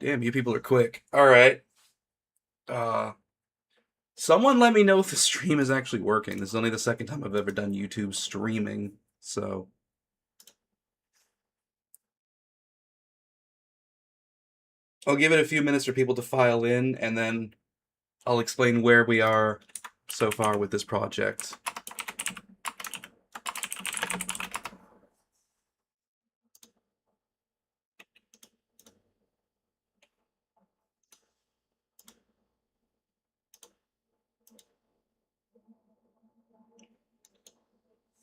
Damn, you people are quick. All right. Uh, Someone let me know if the stream is actually working. This is only the second time I've ever done YouTube streaming, so I'll give it a few minutes for people to file in, and then I'll explain where we are so far with this project.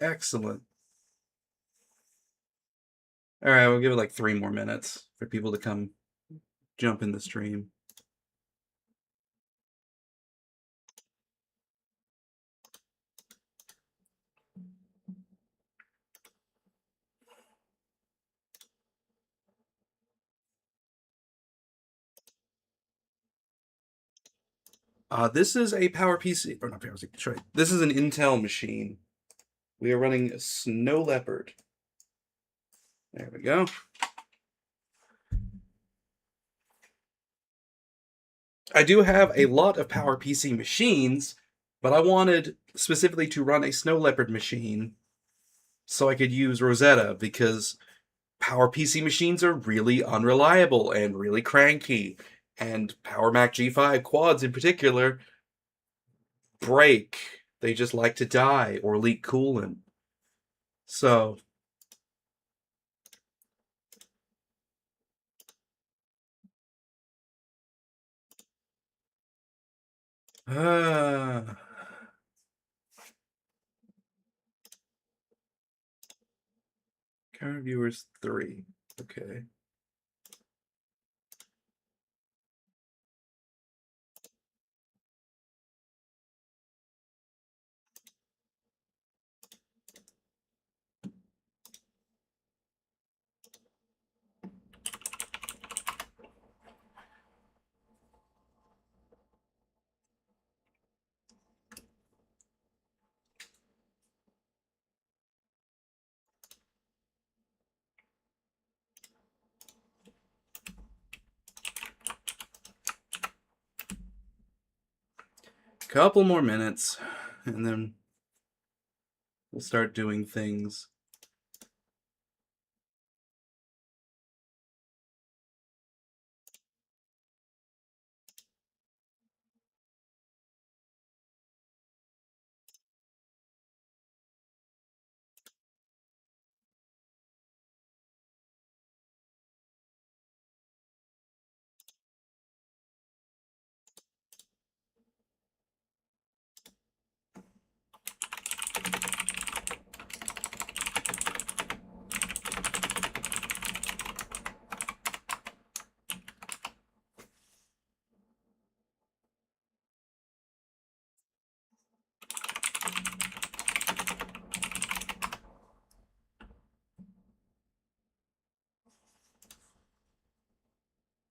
Excellent. All right, we'll give it like 3 more minutes for people to come jump in the stream. This is a PowerPC, or not PowerPC, sorry. This is an Intel machine. We are running Snow Leopard. There we go. I do have a lot of PowerPC machines, but I wanted specifically to run a Snow Leopard machine so I could use Rosetta, because PowerPC machines are really unreliable and really cranky, and Power Mac G5 quads in particular break. They just like to die or leak coolant. So current viewers 3. Okay. Couple more minutes, and then we'll start doing things.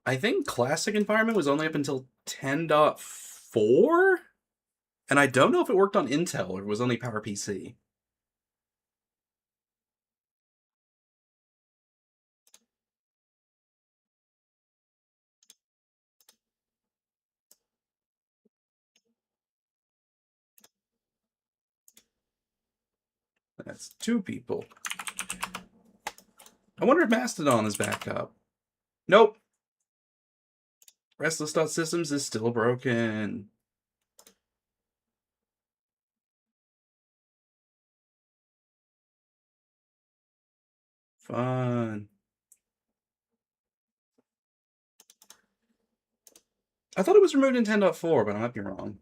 I think classic environment was only up until 10.4, and I don't know if it worked on Intel or it was only PowerPC. That's 2 people. I wonder if Mastodon is back up. Nope. Restless.systems is still broken. Fun. I thought it was removed in 10.4, but I might be wrong.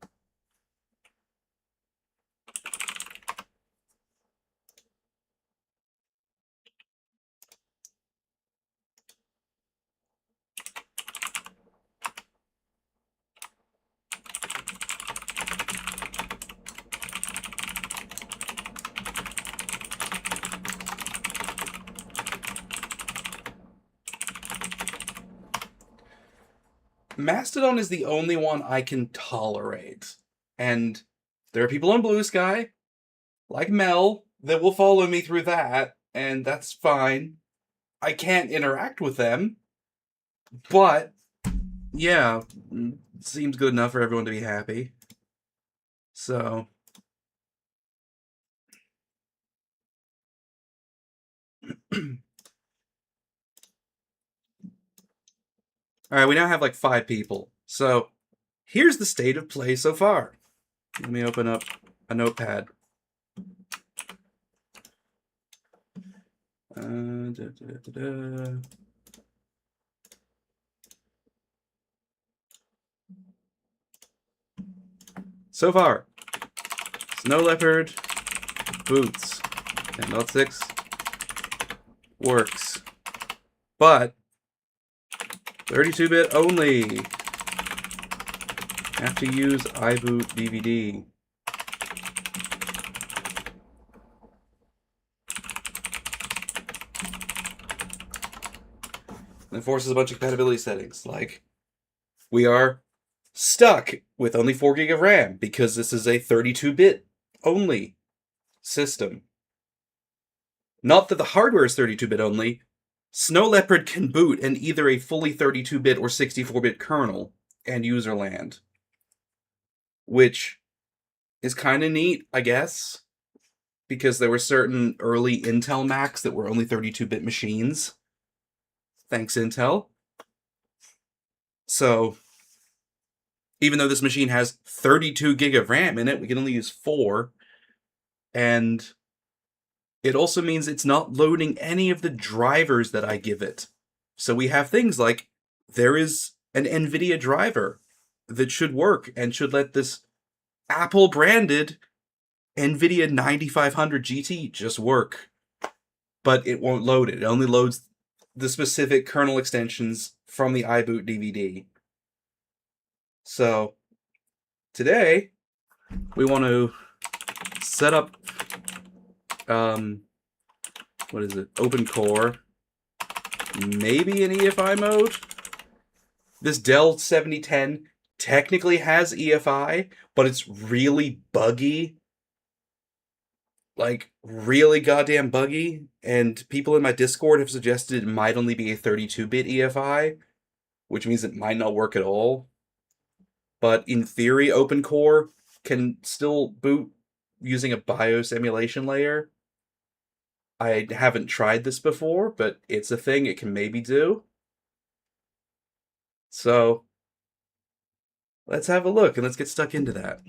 Mastodon is the only one I can tolerate. And there are people on Blue Sky, like Mel, that will follow me through that, and that's fine. I can't interact with them, but Yeah, seems good enough for everyone to be happy. So, alright, we now have like 5 people. So, here's the state of play so far. Let me open up a notepad. Da, da, da, da. So far, Snow Leopard boots 10.6 works, but 32-bit only. Have to use iBoot DVD. And it forces a bunch of compatibility settings, like we are stuck with only 4 gig of RAM because this is a 32-bit only system. Not that the hardware is 32-bit only. Snow Leopard can boot in either a fully 32-bit or 64-bit kernel and userland, which is kind of neat, I guess, because there were certain early Intel Macs that were only 32-bit machines. Thanks, Intel. So, even though this machine has 32 gig of RAM in it, we can only use 4. And it also means it's not loading any of the drivers that I give it. So we have things like, there is an NVIDIA driver that should work and should let this Apple-branded NVIDIA 9500 GT just work. But it won't load it. It only loads the specific kernel extensions from the iBoot DVD. So, today, we want to set up, what is it, Open Core, maybe in EFI mode? This Dell 7010 technically has EFI, but it's really buggy. Like, really goddamn buggy. And people in my Discord have suggested it might only be a 32-bit EFI, which means it might not work at all. But in theory, Open Core can still boot using a BIOS emulation layer. I haven't tried this before, but it's a thing it can maybe do. So, let's have a look and let's get stuck into that.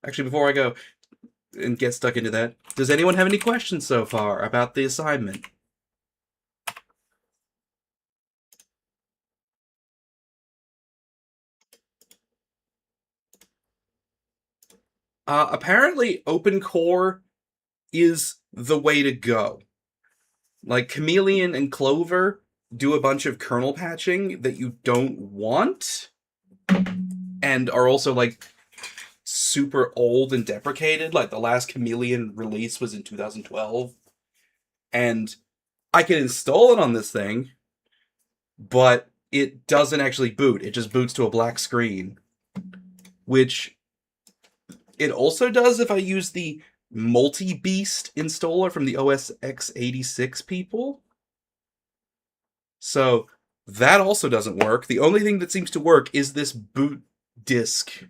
Actually, before I go and get stuck into that, does anyone have any questions so far about the assignment? Apparently, Open Core is the way to go. Like, Chameleon and Clover do a bunch of kernel patching that you don't want, and are also, like, super old and deprecated. Like, the last Chameleon release was in 2012, and I can install it on this thing, but it doesn't actually boot. It just boots to a black screen, which it also does if I use the multi-beast installer from the OS x86 people. So that also doesn't work. The only thing that seems to work is this boot disk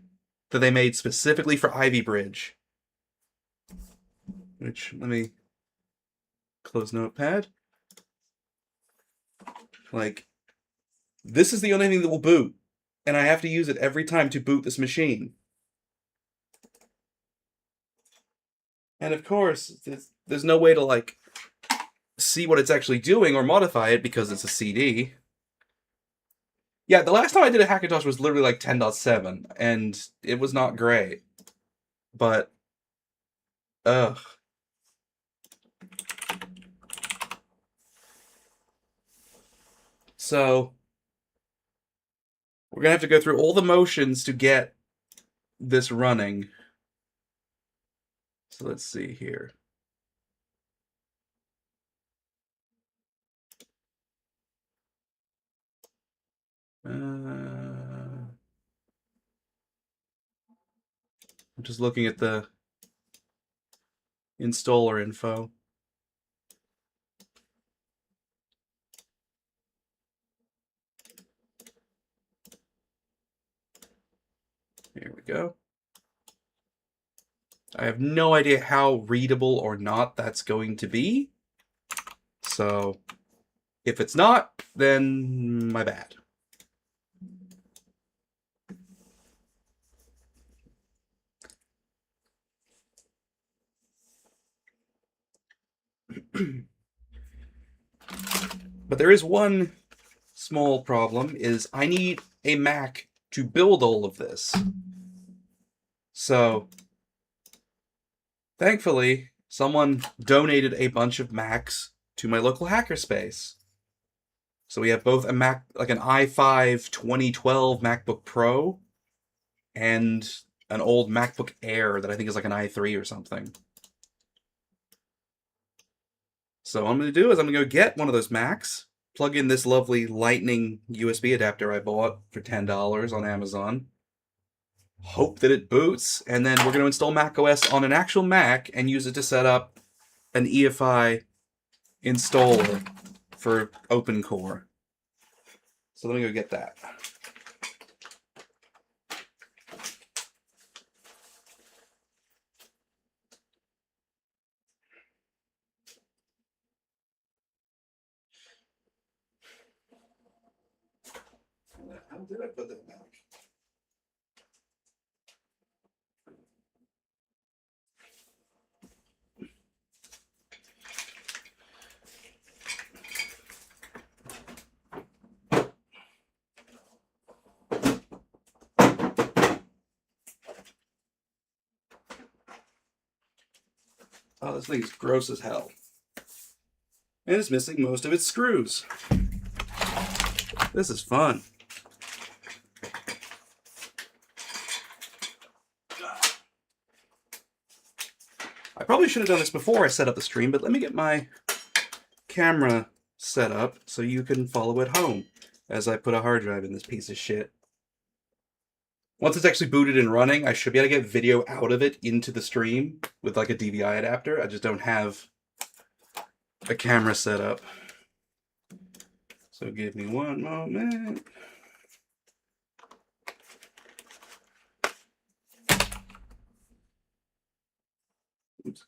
that they made specifically for Ivy Bridge. Which, let me close Notepad. Like, this is the only thing that will boot, and I have to use it every time to boot this machine. And of course, there's no way to, like, see what it's actually doing or modify it because it's a CD. Yeah, the last time I did a Hackintosh was literally like 10.7, and it was not great. But, ugh. So, we're gonna have to go through all the motions to get this running. So let's see here. I'm just looking at the installer info. go. I have no idea how readable or not that's going to be. So if it's not, then my bad. But there is one small problem, is I need a Mac to build all of this. So thankfully, someone donated a bunch of Macs to my local hackerspace. So we have both a Mac, like an i5 2012 MacBook Pro, and an old MacBook Air that I think is like an i3 or something. So what I'm going to do is I'm going to go get one of those Macs, plug in this lovely Lightning USB adapter I bought for $10 on Amazon, hope that it boots, and then we're going to install macOS on an actual Mac and use it to set up an EFI installer for OpenCore. So let me go get that. How did I put that back? Oh, this thing's gross as hell. And it's missing most of its screws. This is fun. I probably should have done this before I set up the stream, but let me get my camera set up so you can follow at home as I put a hard drive in this piece of shit. Once it's actually booted and running, I should be able to get video out of it into the stream with like a DVI adapter. I just don't have a camera set up. So give me one moment. Oops.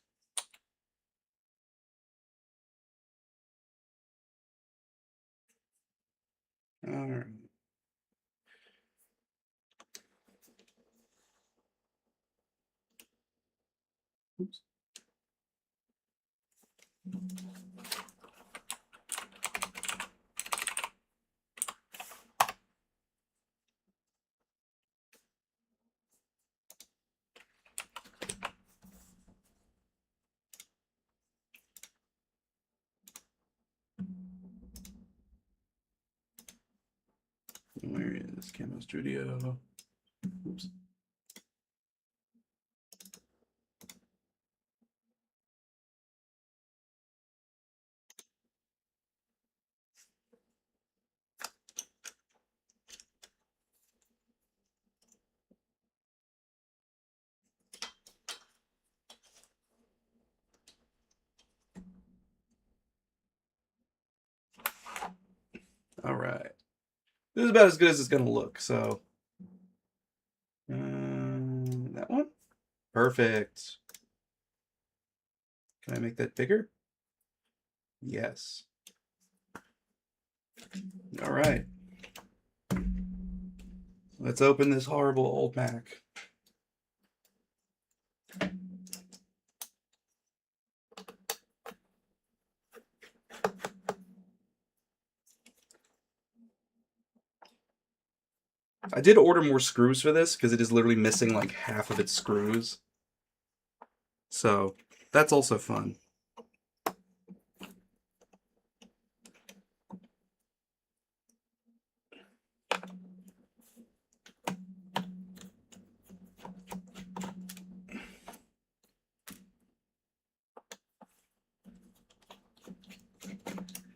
All right. Oops. Where is Camo Studio? Oops. All right. This is about as good as it's going to look, so. That one? Perfect. Can I make that bigger? Yes. All right. Let's open this horrible old Mac. I did order more screws for this because it is literally missing like half of its screws. So that's also fun.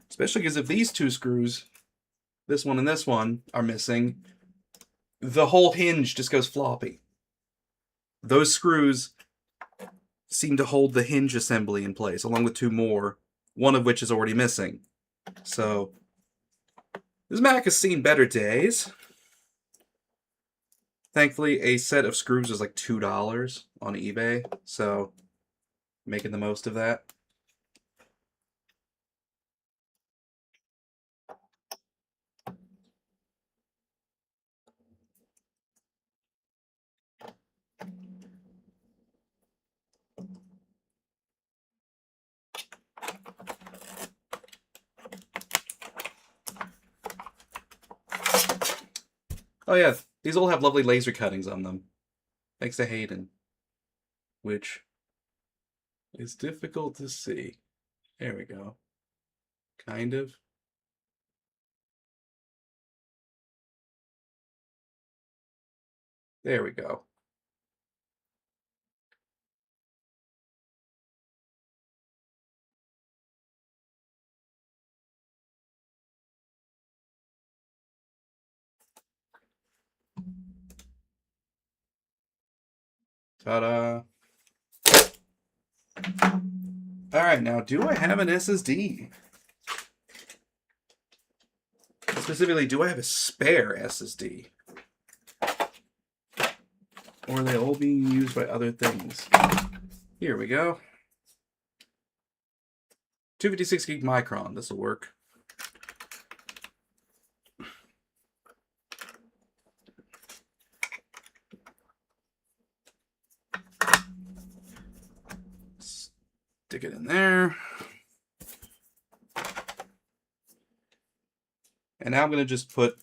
Especially because if these two screws, this one and this one, are missing, the whole hinge just goes floppy. Those screws seem to hold the hinge assembly in place, along with two more, one of which is already missing. So, this Mac has seen better days. Thankfully, a set of screws is like $2 on eBay, so making the most of that. Oh yeah, these all have lovely laser cuttings on them. Thanks to Hayden. Which is difficult to see. There we go. Kind of. There we go. Ta-da. Alright, now do I have an SSD? Specifically, do I have a spare SSD? Or are they all being used by other things? Here we go. 256 gig Micron. This will work. Stick it in there. And now I'm going to just put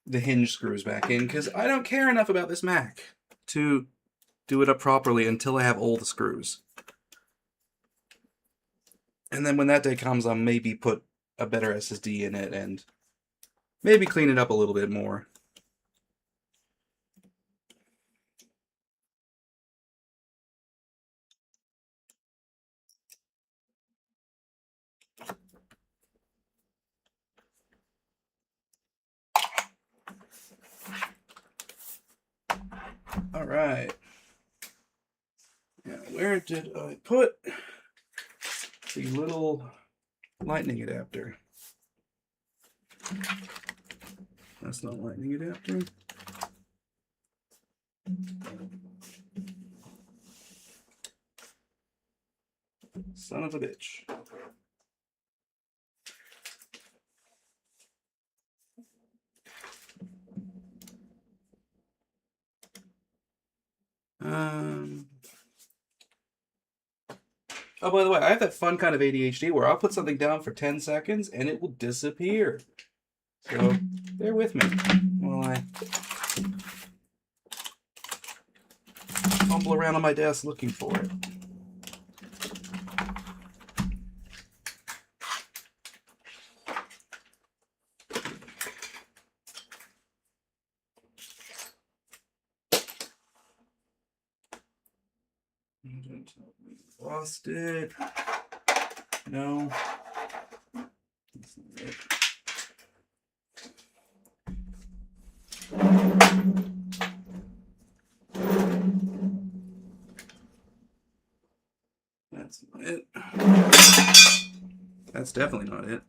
the hinge screws back in because I don't care enough about this Mac to do it up properly until I have all the screws. And then when that day comes, I'll maybe put a better SSD in it and maybe clean it up a little bit more. All right. Now, where did I put the little lightning adapter? That's not lightning adapter. Son of a bitch. Oh, by the way, I have that fun kind of ADHD where I'll put something down for 10 seconds and it will disappear. So, bear with me while I fumble around on my desk looking for it. Lost it. No. That's not it. That's not it. That's definitely not it.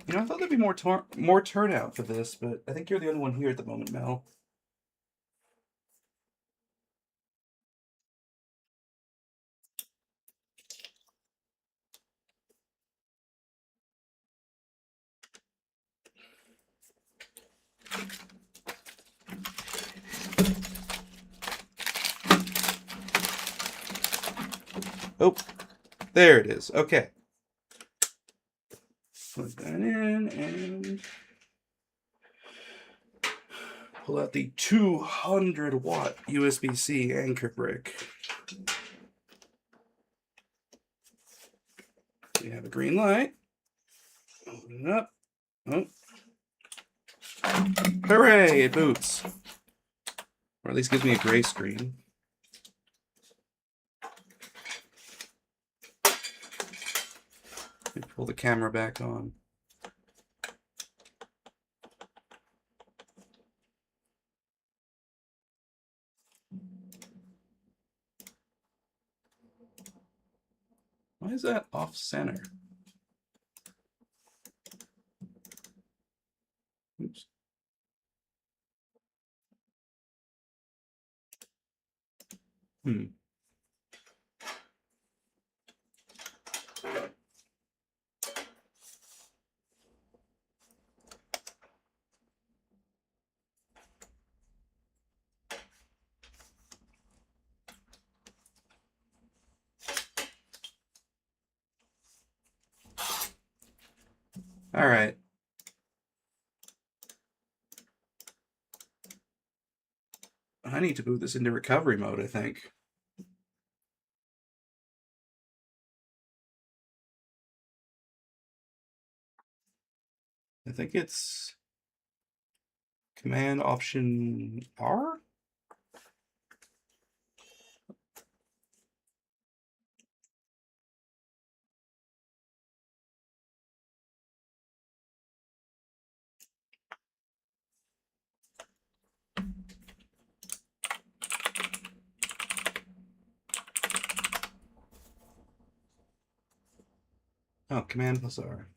You know, I thought there'd be more turnout for this, but I think you're the only one here at the moment, Mel. Oh, there it is. Okay. Put that in and pull out the 200-watt USB-C anchor brick. We have a green light. Open it up. Oh. Hooray, it boots. Or at least gives me a gray screen. Let me pull the camera back on. Why is that off center? Oops. All right. I need to move this into recovery mode, I think. I think it's Command Option R? Oh, Command plus R.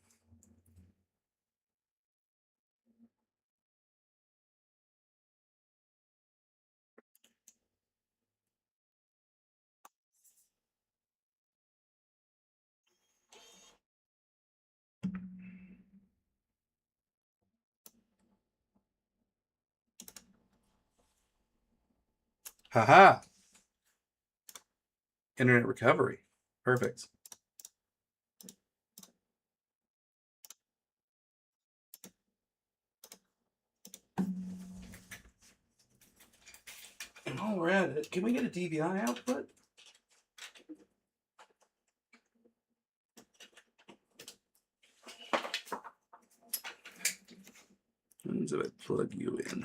Haha! Internet recovery. Perfect. And while we're at it, can we get a DVI output? When do I plug you in?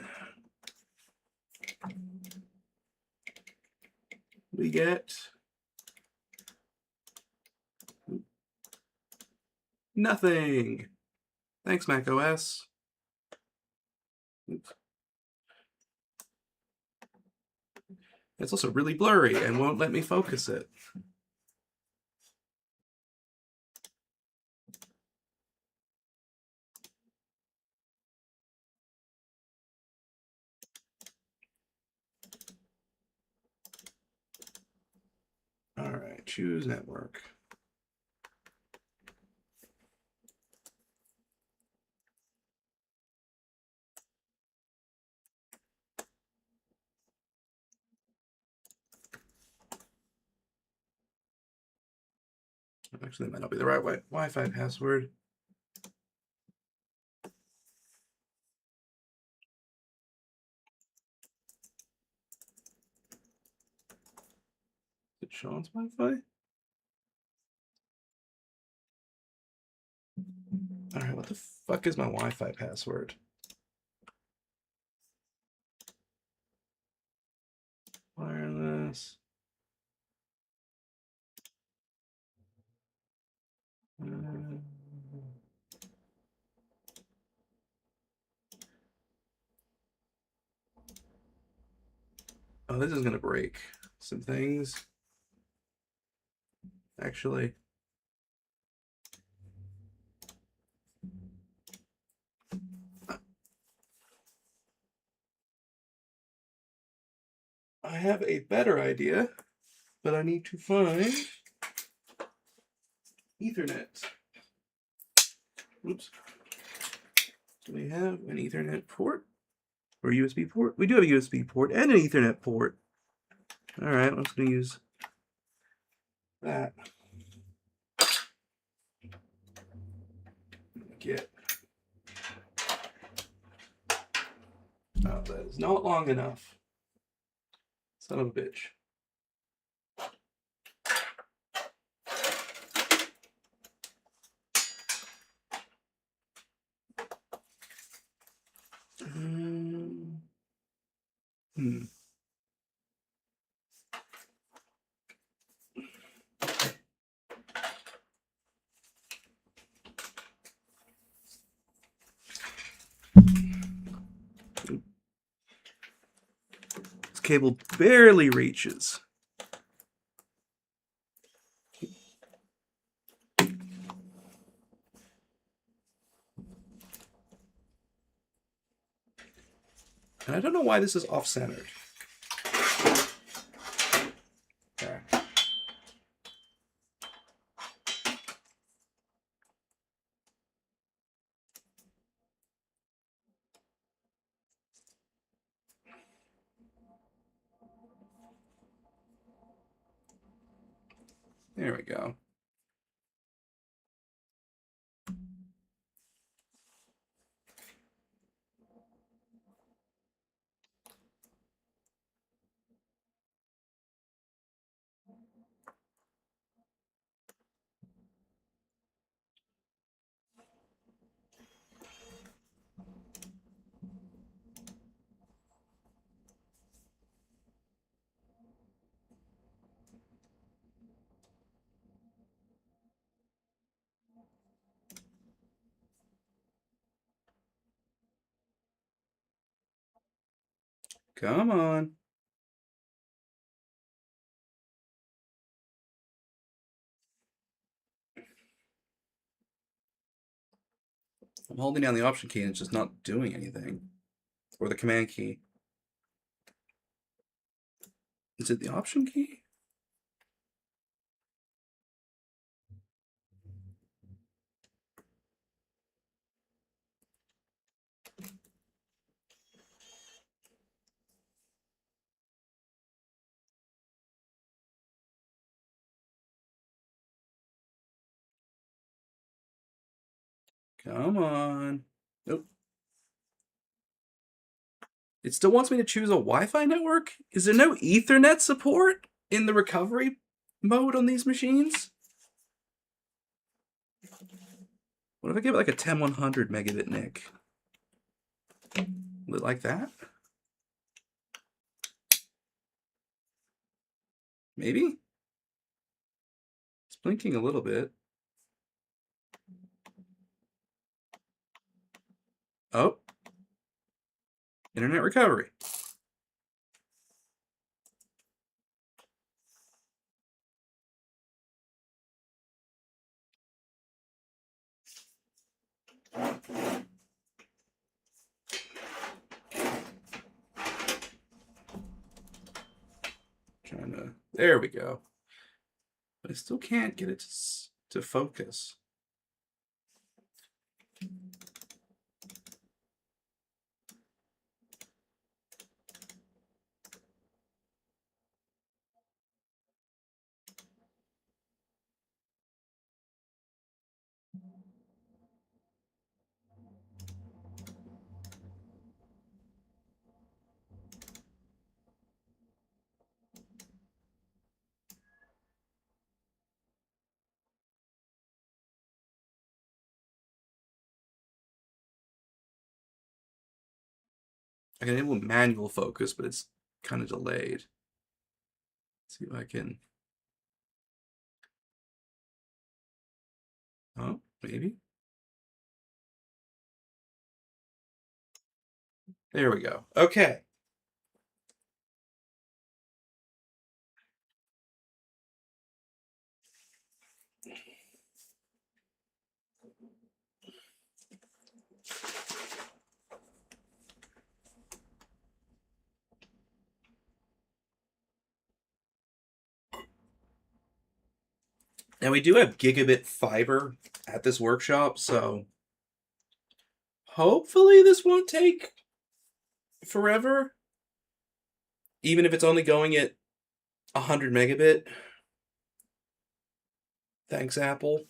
We get nothing. Thanks, Mac OS. Oops. It's also really blurry and won't let me focus it. All right, choose network. Actually, that might not be the right Wi-Fi password. Is it Sean's Wi-Fi? All right, what the fuck is my Wi-Fi password? Wireless. Oh, this is gonna break some things. Actually. I have a better idea, but I need to find Ethernet. Oops. Do we have an Ethernet port or USB port? We do have a USB port and an Ethernet port. All right, I'm just going to use that. Get. Oh, that is not long enough. Son of a bitch. Hmm. This cable barely reaches. And I don't know why this is off-centered. Okay. There we go. Come on. I'm holding down the option key and it's just not doing anything. Or the command key. Is it the option key? Come on. Nope. It still wants me to choose a Wi-Fi network? Is there no Ethernet support in the recovery mode on these machines? What if I give it like a 10100 megabit NIC? Will it like that? Maybe? It's blinking a little bit. Oh. Internet recovery. Trying to. There we go. But I still can't get it to focus. I can enable manual focus, but it's kind of delayed. Let's see if I can. Oh, maybe. There we go. Okay. Now we do have gigabit fiber at this workshop, so hopefully this won't take forever. Even if it's only going at 100 megabit. Thanks, Apple.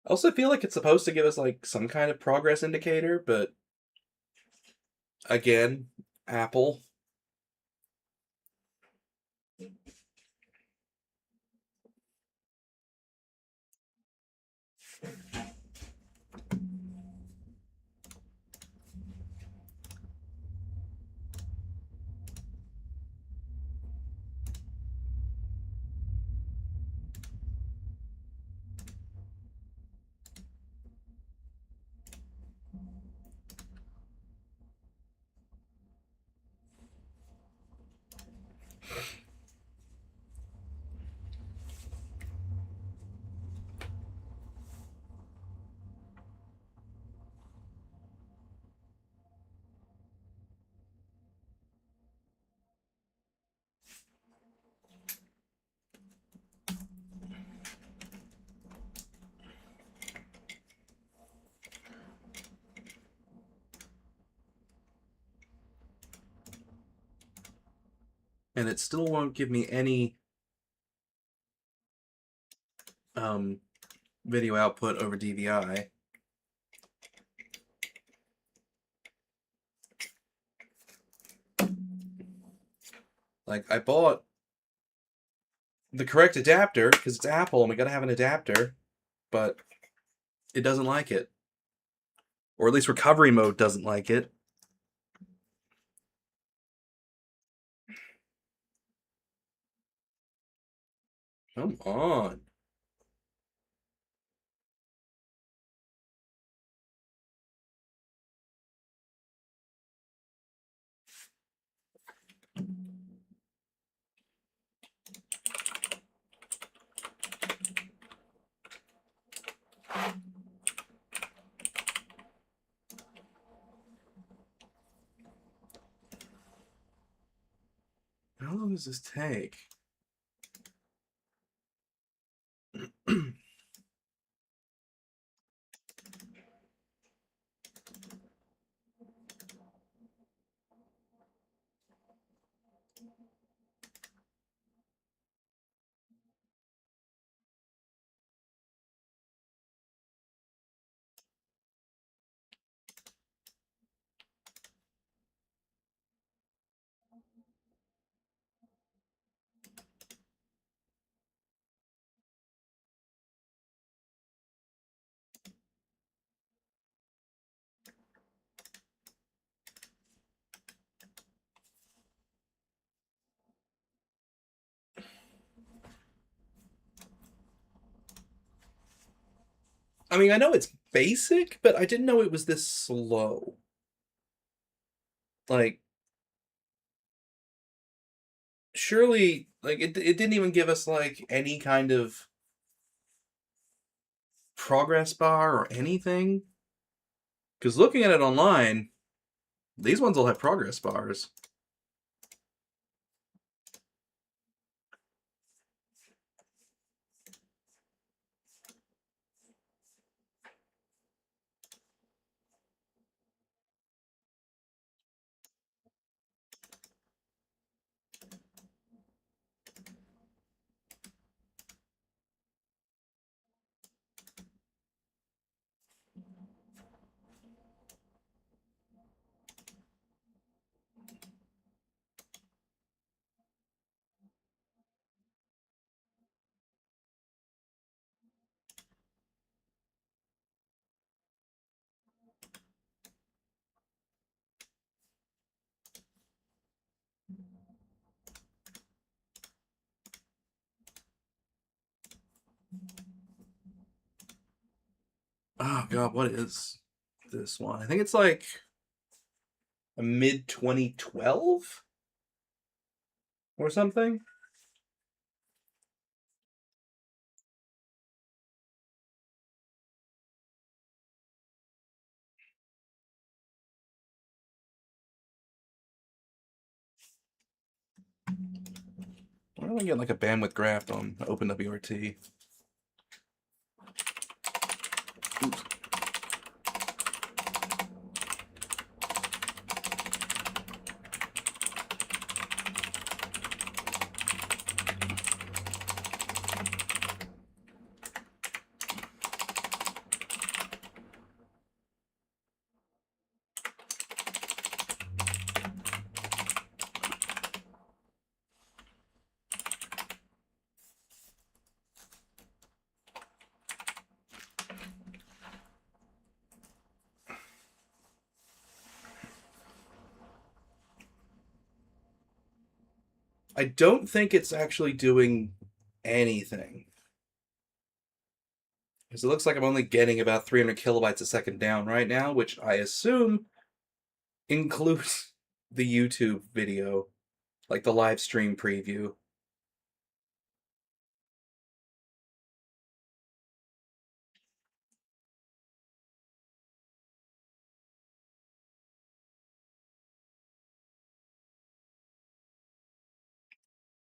I also feel like it's supposed to give us like some kind of progress indicator, but again, Apple. And it still won't give me any video output over DVI. Like, I bought the correct adapter because it's Apple and we gotta have an adapter, but it doesn't like it. Or at least recovery mode doesn't like it. Come on. How long does this take? I mean, I know it's basic, but I didn't know it was this slow. Like, surely, like, it didn't even give us, like, any kind of progress bar or anything. Because looking at it online, these ones will have progress bars. Oh god, what is this one? I think it's like a mid 2012 or something. Why am I getting like a bandwidth graph on OpenWRT? Oops. I don't think it's actually doing anything. Because it looks like I'm only getting about 300 kilobytes a second down right now, which I assume includes the YouTube video, like the live stream preview.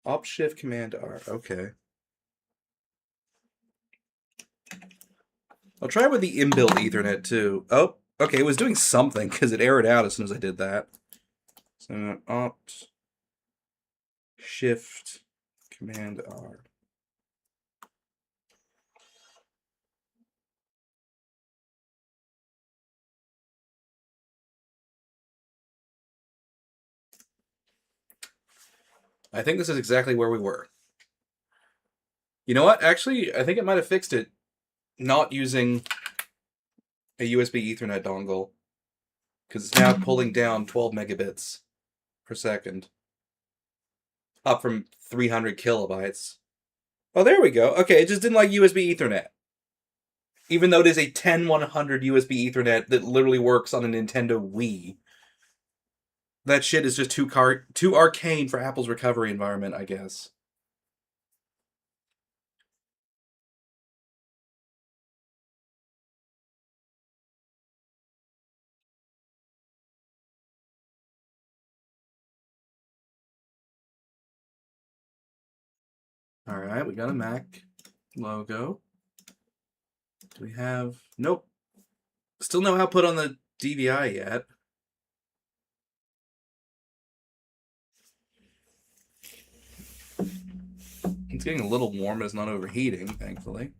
Op Shift Command R. Okay. I'll try with the inbuilt Ethernet too. Oh, okay. It was doing something because it errored out as soon as I did that. So Opt Shift, Command R. I think this is exactly where we were. You know what? Actually, I think it might have fixed it not using a USB Ethernet dongle, because it's now pulling down 12 megabits per second, up from 300 kilobytes. Oh, there we go. Okay, it just didn't like USB Ethernet. Even though it is a 10100 USB Ethernet that literally works on a Nintendo Wii. That shit is just too arcane for Apple's recovery environment, I guess. Alright, we got a Mac logo. Do we have... Nope. Still no output on the DVI yet. It's getting a little warm, but it's not overheating, thankfully.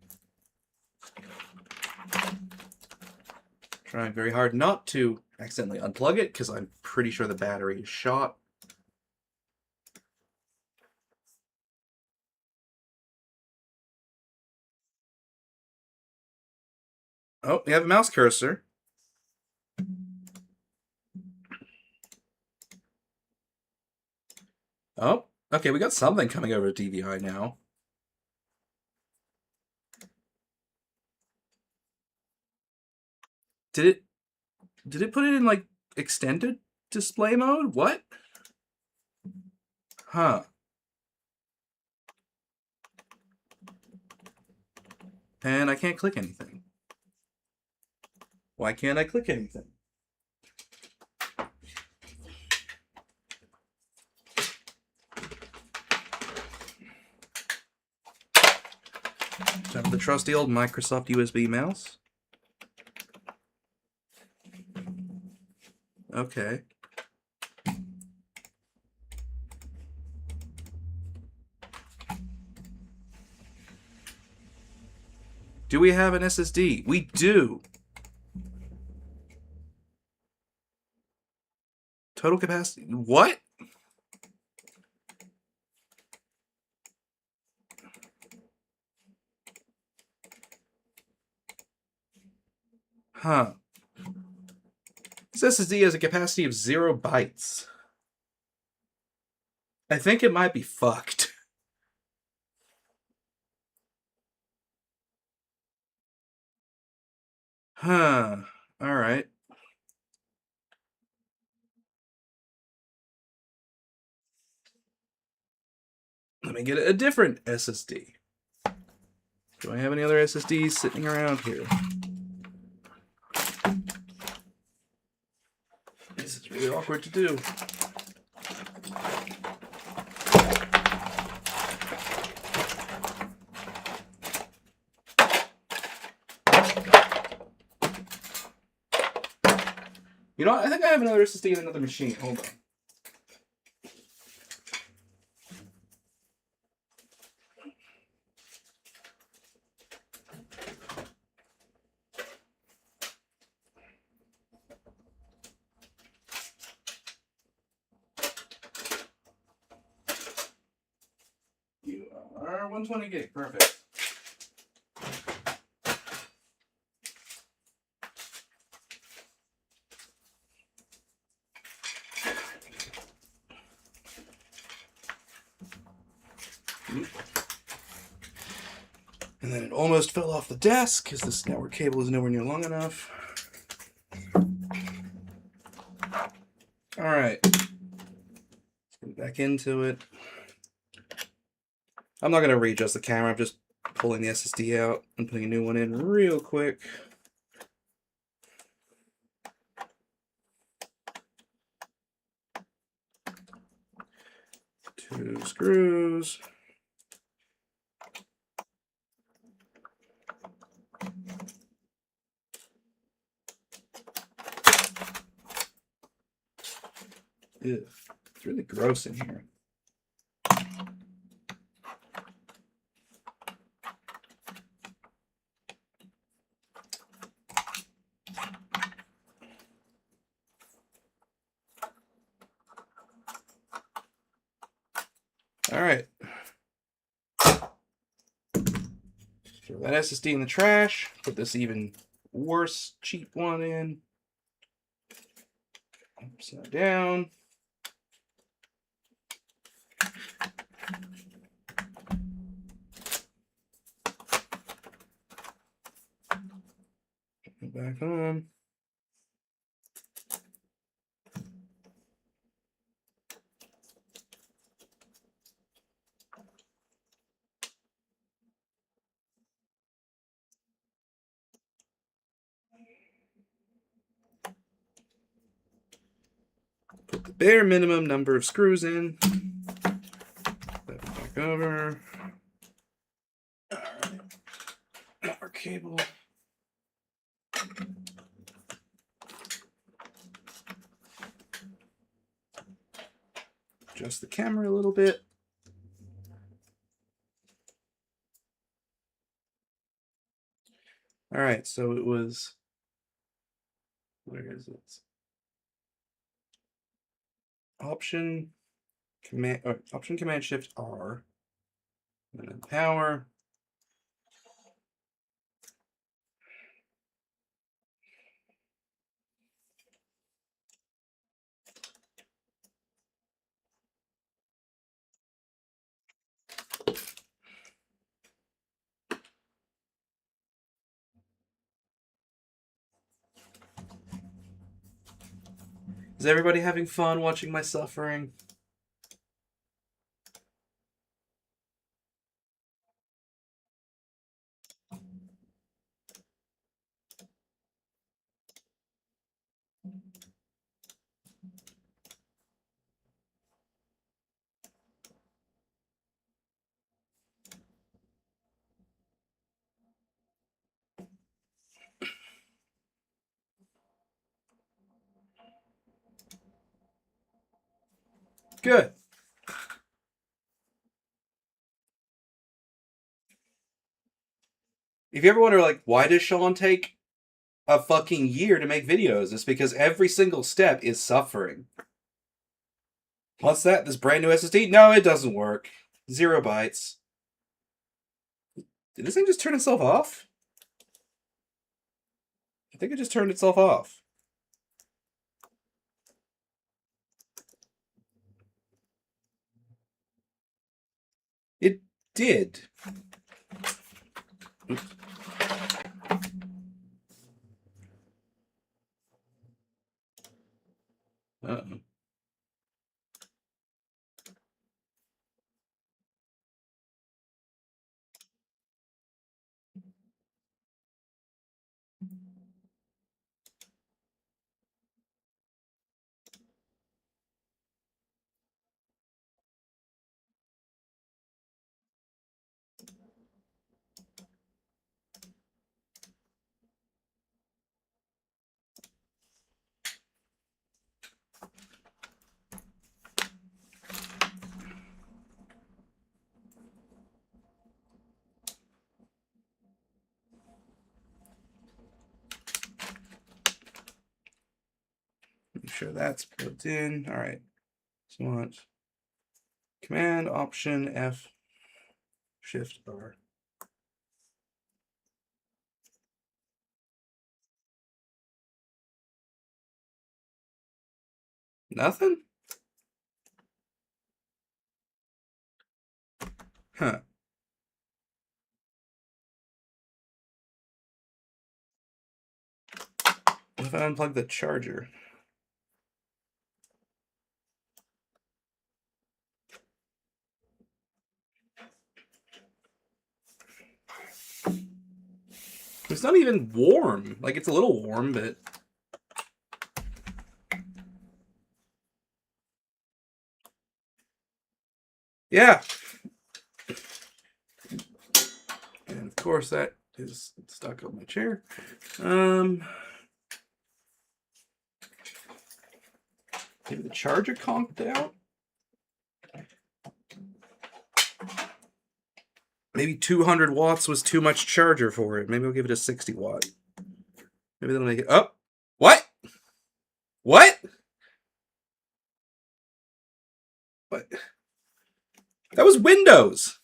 Trying very hard not to accidentally unplug it, because I'm pretty sure the battery is shot. Oh, we have a mouse cursor. Oh, okay, we got something coming over DVI now. Did it put it in, like, extended display mode? What? Huh. And I can't click anything. Why can't I click anything? Time for the trusty old Microsoft USB mouse. Okay. Do we have an SSD? We do. Total capacity. What? Huh. This SSD has a capacity of 0 bytes. I think it might be fucked. Huh. Alright. Let me get a different SSD. Do I have any other SSDs sitting around here? This is really awkward to do. You know what? I think I have another SSD in another machine. Hold on. You are 120 gig. Perfect. And then it almost fell off the desk because this network cable is nowhere near long enough. Alright. Let's get back into it. I'm not going to readjust the camera. I'm just pulling the SSD out and putting a new one in real quick. Two screws. Ew, it's really gross in here. All right. Throw that SSD in the trash. Put this even worse cheap one in. Upside down. Back on. Put the bare minimum number of screws in. Flip it back over. All right. Our cable. Adjust the camera a little bit. All right, so it was, where is it? Option Command Shift R, and then power. Is everybody having fun watching my suffering? Good. If you ever wonder, like, why does Sean take a fucking year to make videos? It's because every single step is suffering. What's that? This brand new SSD? No, it doesn't work. 0 bytes. Did this thing just turn itself off? I think it just turned itself off. It did. Oops. Uh-oh. Make sure that's plugged in. All right. So what? Command Option F Shift R. Nothing? Huh. What if I unplug the charger? It's not even warm. Like, it's a little warm, but... Yeah. And of course that is stuck on my chair. Maybe the charger conked out? Maybe 200 watts was too much charger for it. Maybe I'll give it a 60 watt. Maybe that'll make it... Oh! What? What? What? That was Windows.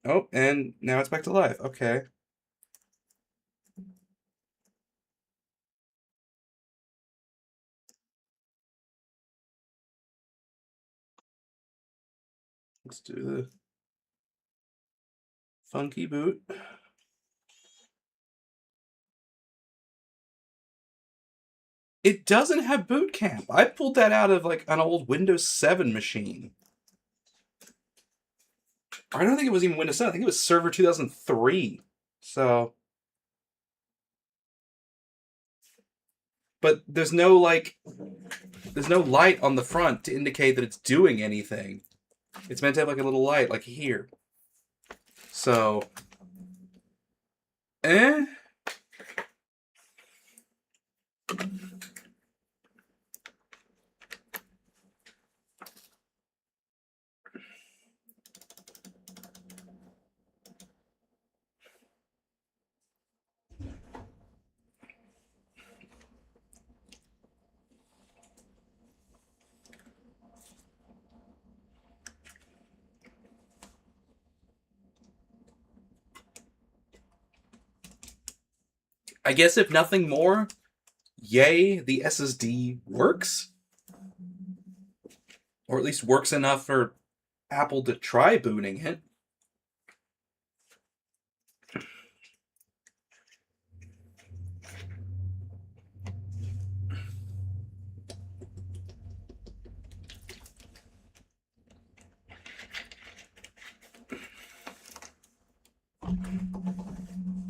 Oh, and now it's back to life. Okay. Let's do the funky boot. It doesn't have boot camp. I pulled that out of like an old Windows 7 machine. I don't think it was even Windows 7. I think it was Server 2003. So, but there's no light on the front to indicate that it's doing anything. It's meant to have like a little light like here. So, eh. I guess if nothing more, yay, the SSD works. Or at least works enough for Apple to try booting it.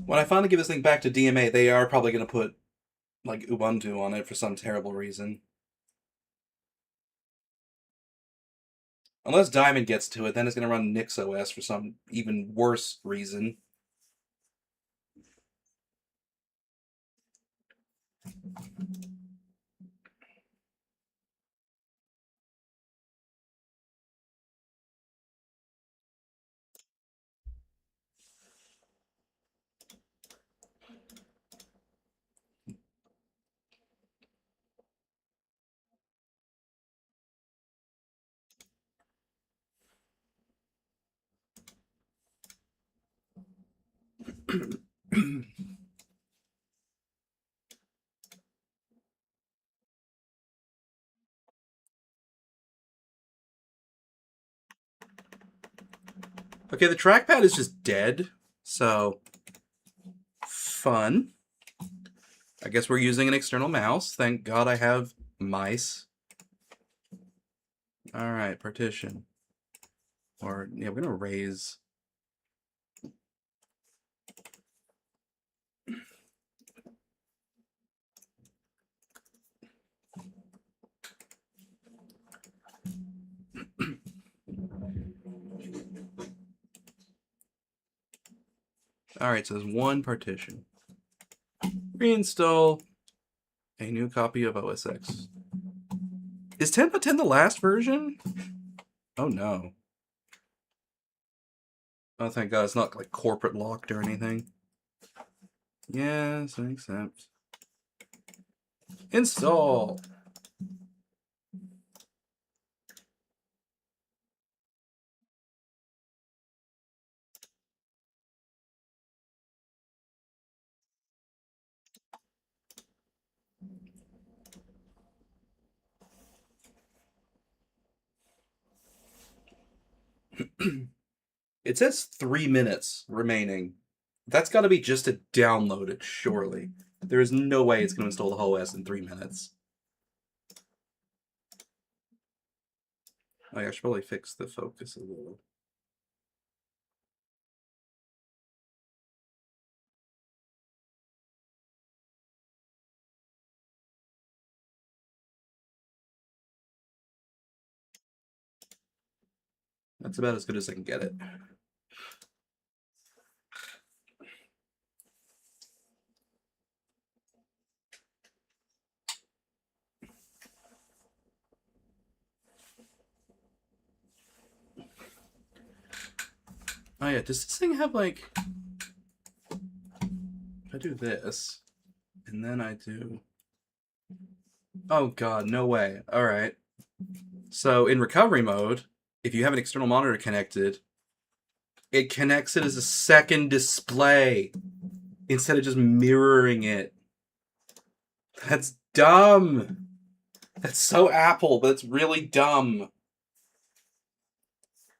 When I finally give this thing back to DMA, they are probably going to put like Ubuntu on it for some terrible reason. Unless Diamond gets to it, then it's going to run NixOS for some even worse reason. Okay, the trackpad is just dead, so fun. I guess we're using an external mouse. Thank God I have mice. All right, partition. Or, yeah, we're going to raise. All right, so there's one partition. Reinstall a new copy of OS X. Is 10.10 the last version? Oh no. Oh, thank God it's not like corporate locked or anything. Yes, I accept. Install. It says 3 minutes remaining. That's got to be just to download it, surely. There is no way it's going to install the whole OS in 3 minutes. Oh, yeah, I should probably fix the focus a little. That's about as good as I can get it. Oh yeah, does this thing have like... If I do this, and then I do... Oh god, no way. Alright. So in recovery mode, if you have an external monitor connected, it connects it as a second display instead of just mirroring it. That's dumb. That's so Apple, but it's really dumb.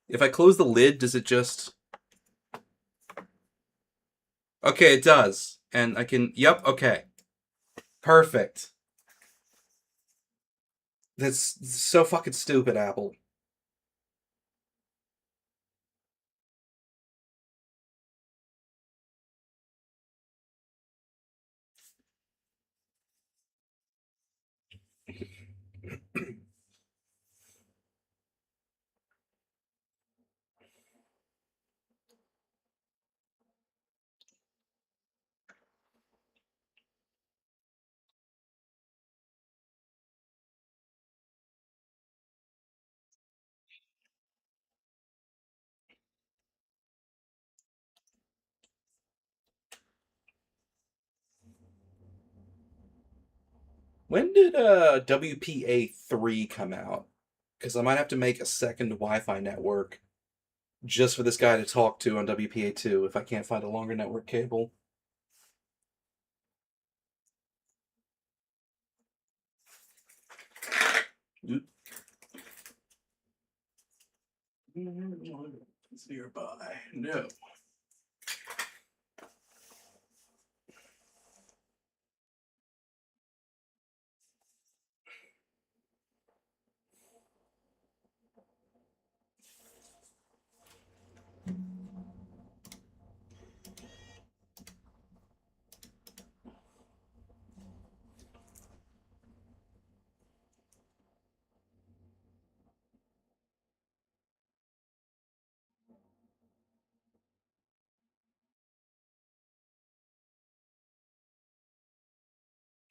If I close the lid, does it just... Okay, it does. And I can... Yep, okay. Perfect. That's so fucking stupid, Apple. When did WPA3 come out? Because I might have to make a second Wi-Fi network just for this guy to talk to on WPA2 if I can't find a longer network cable. It's nearby. No.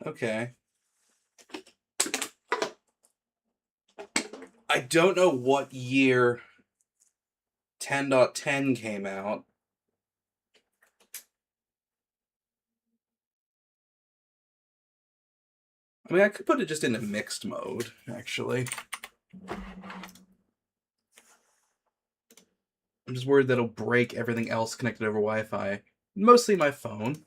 Okay. I don't know what year 10.10 came out. I mean, I could put it just into mixed mode, actually. I'm just worried that it'll break everything else connected over Wi-Fi. Mostly my phone.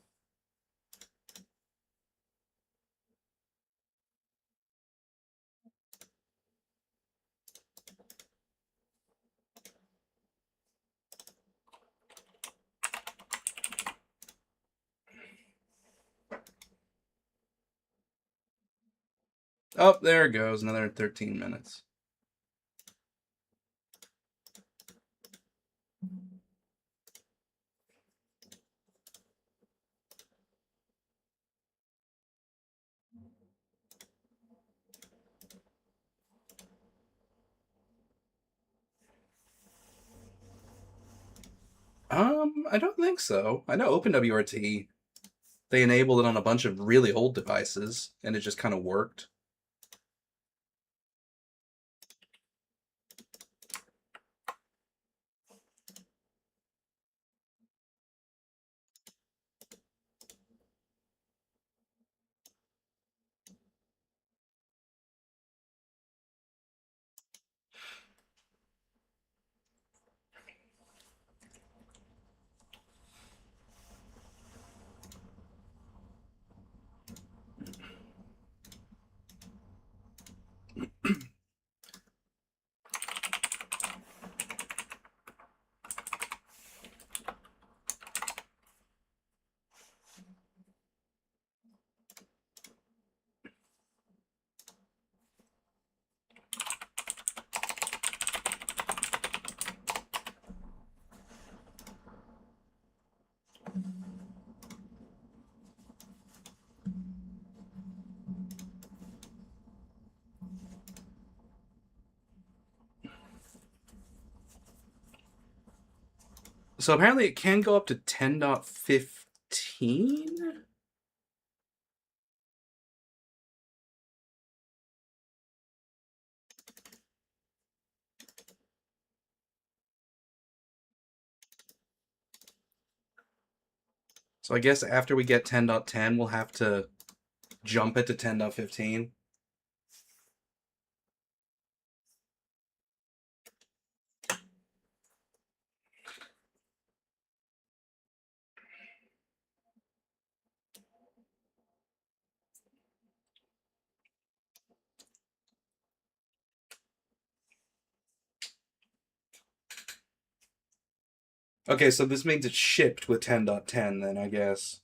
Oh, there it goes. Another 13 minutes. I don't think so. I know OpenWRT, they enabled it on a bunch of really old devices, and it just kind of worked. So apparently it can go up to 10.15? So I guess after we get 10.10, we'll have to jump it to 10.15. Okay, so this means it's shipped with 10.10 then, I guess.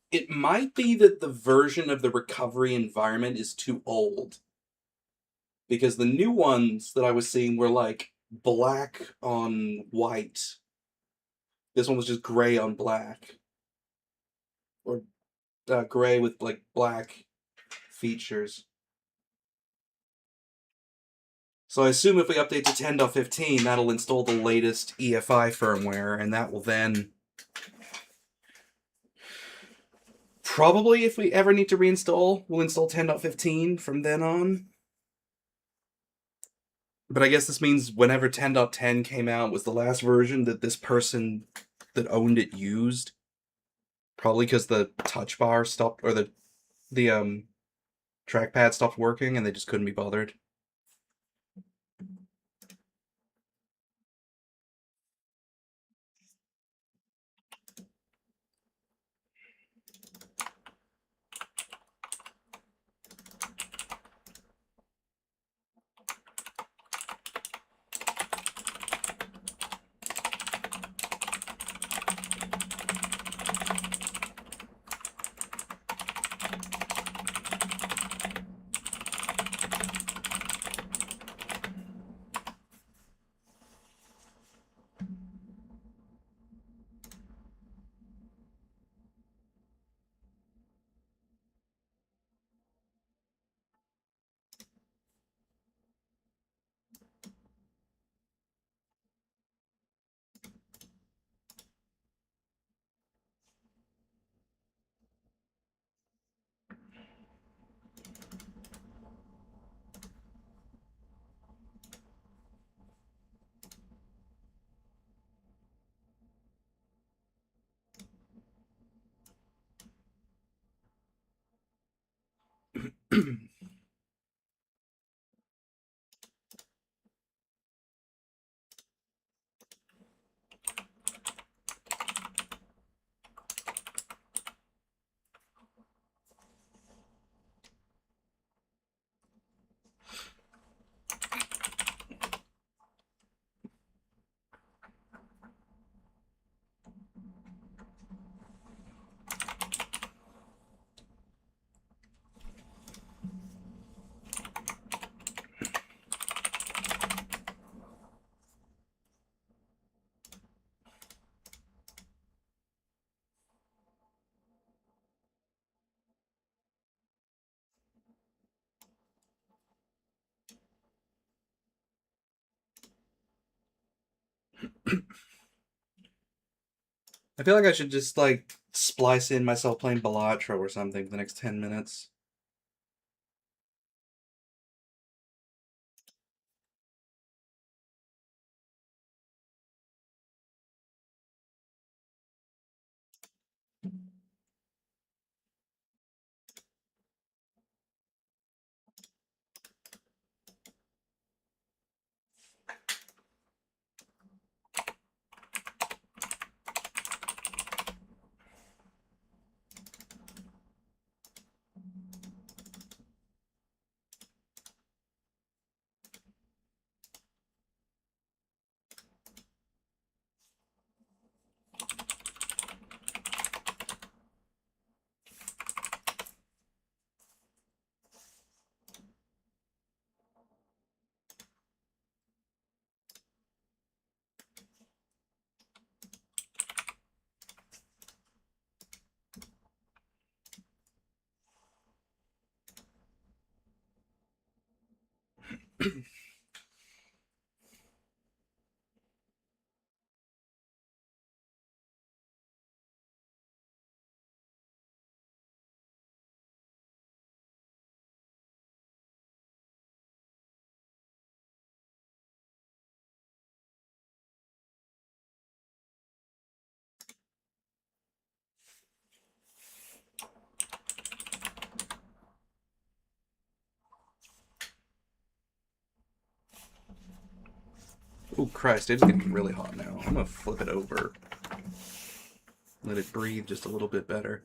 It might be that the version of the recovery environment is too old. Because the new ones that I was seeing were like black on white. This one was just gray on black. Or gray with like black features. So I assume if we update to 10.15, that'll install the latest EFI firmware, and that will then... Probably, if we ever need to reinstall, we'll install 10.15 from then on. But I guess this means whenever 10.10 came out was the last version that this person that owned it used. Probably because the touch bar stopped, or the trackpad stopped working, and they just couldn't be bothered. I feel like I should just, like, splice in myself playing Balatro or something for the next 10 minutes. Oh, Christ, it's getting really hot now. I'm gonna flip it over. Let it breathe just a little bit better.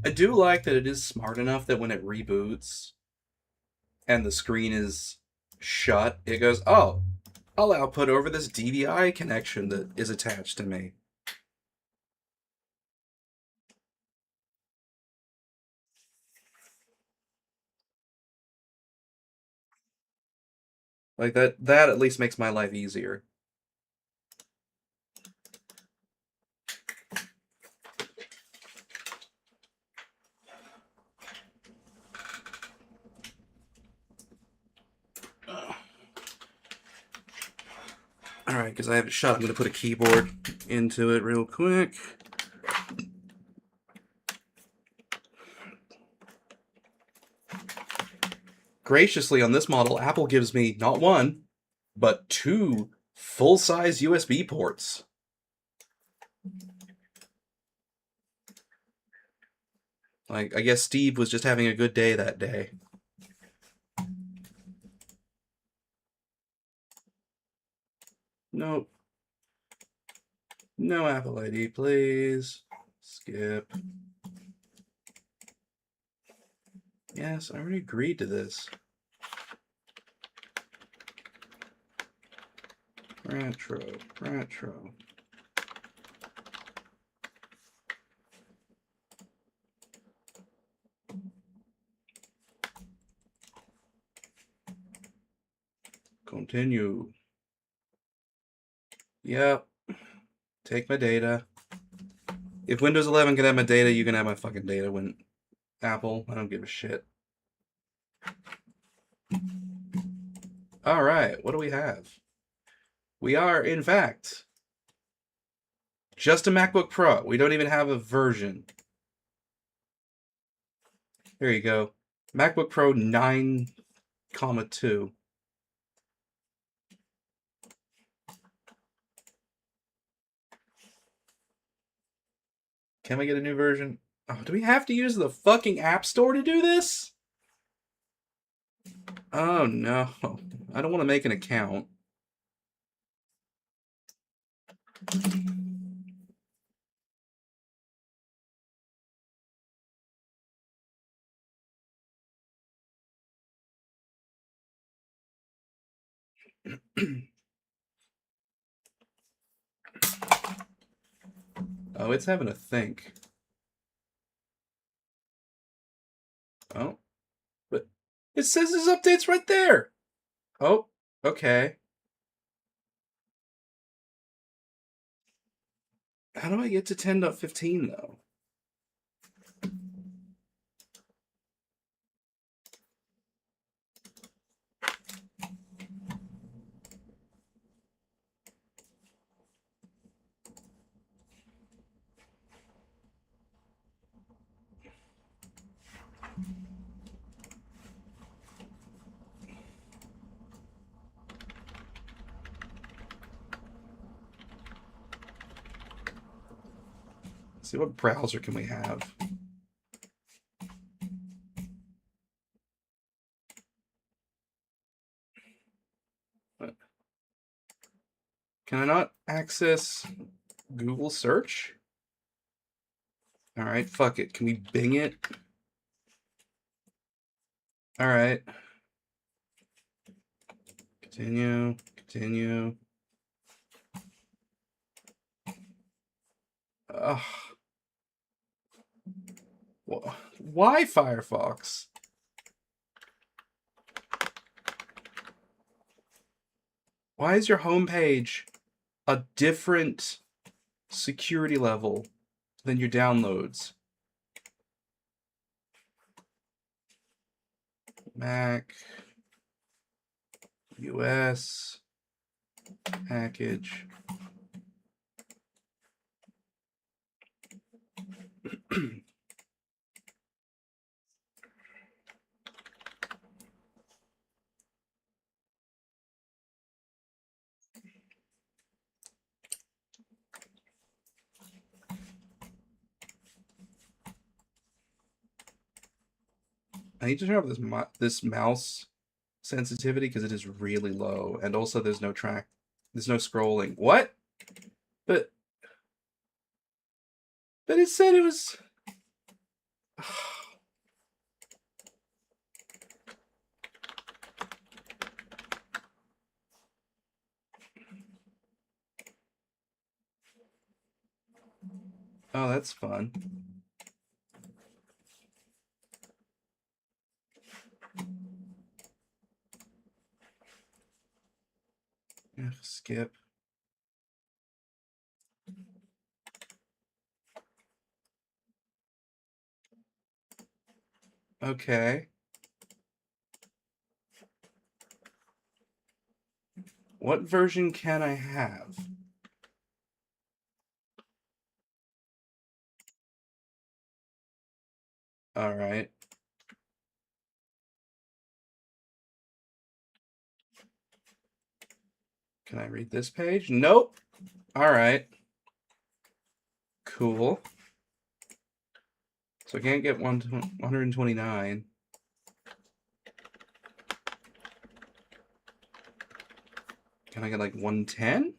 I do like that it is smart enough that when it reboots and the screen is shut, it goes, oh, I'll output over this DVI connection that is attached to me. Like that at least makes my life easier. Alright, because I have it shut, I'm going to put a keyboard into it real quick. Graciously, on this model, Apple gives me not one, but two full-size USB ports. Like, I guess Steve was just having a good day that day. Nope. No Apple ID, please. Skip. Yes, I already agreed to this. Retro. Continue. Yep. Take my data. If Windows 11 can have my data, you can have my fucking data. When Apple, I don't give a shit. Alright, what do we have? We are, in fact, just a MacBook Pro. We don't even have a version. There you go. MacBook Pro 9,2. Can we get a new version? Oh, do we have to use the fucking App Store to do this? Oh no. I don't want to make an account. Oh, it's having a think. Oh, but it says there's updates right there. Oh, okay. How do I get to 10.15 though? see, what browser can we have? Can I not access Google search? All right, fuck it. Can we Bing it? All right. Continue, continue. Ugh. Why Firefox? Why is your homepage a different security level than your downloads? Mac, US, package. I need to turn off this mouse sensitivity because it is really low, and also there's no scrolling. What? But it said it was. Oh, that's fun. Skip. Okay. What version can I have? All right. Can I read this page? Nope. All right. Cool. So I can't get 129. Can I get like 110?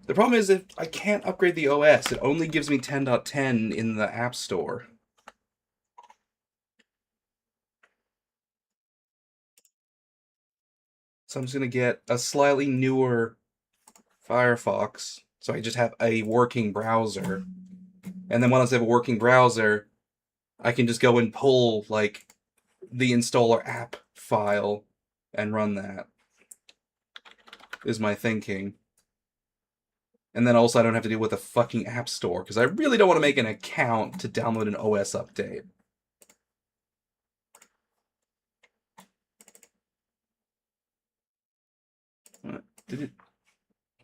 The problem is if I can't upgrade the OS, it only gives me 10.10 in the App Store. So I'm just going to get a slightly newer Firefox, so I just have a working browser. And then once I have a working browser, I can just go and pull, like, the installer app file and run that, is my thinking. And then also I don't have to deal with a fucking app store, because I really don't want to make an account to download an OS update. Did it...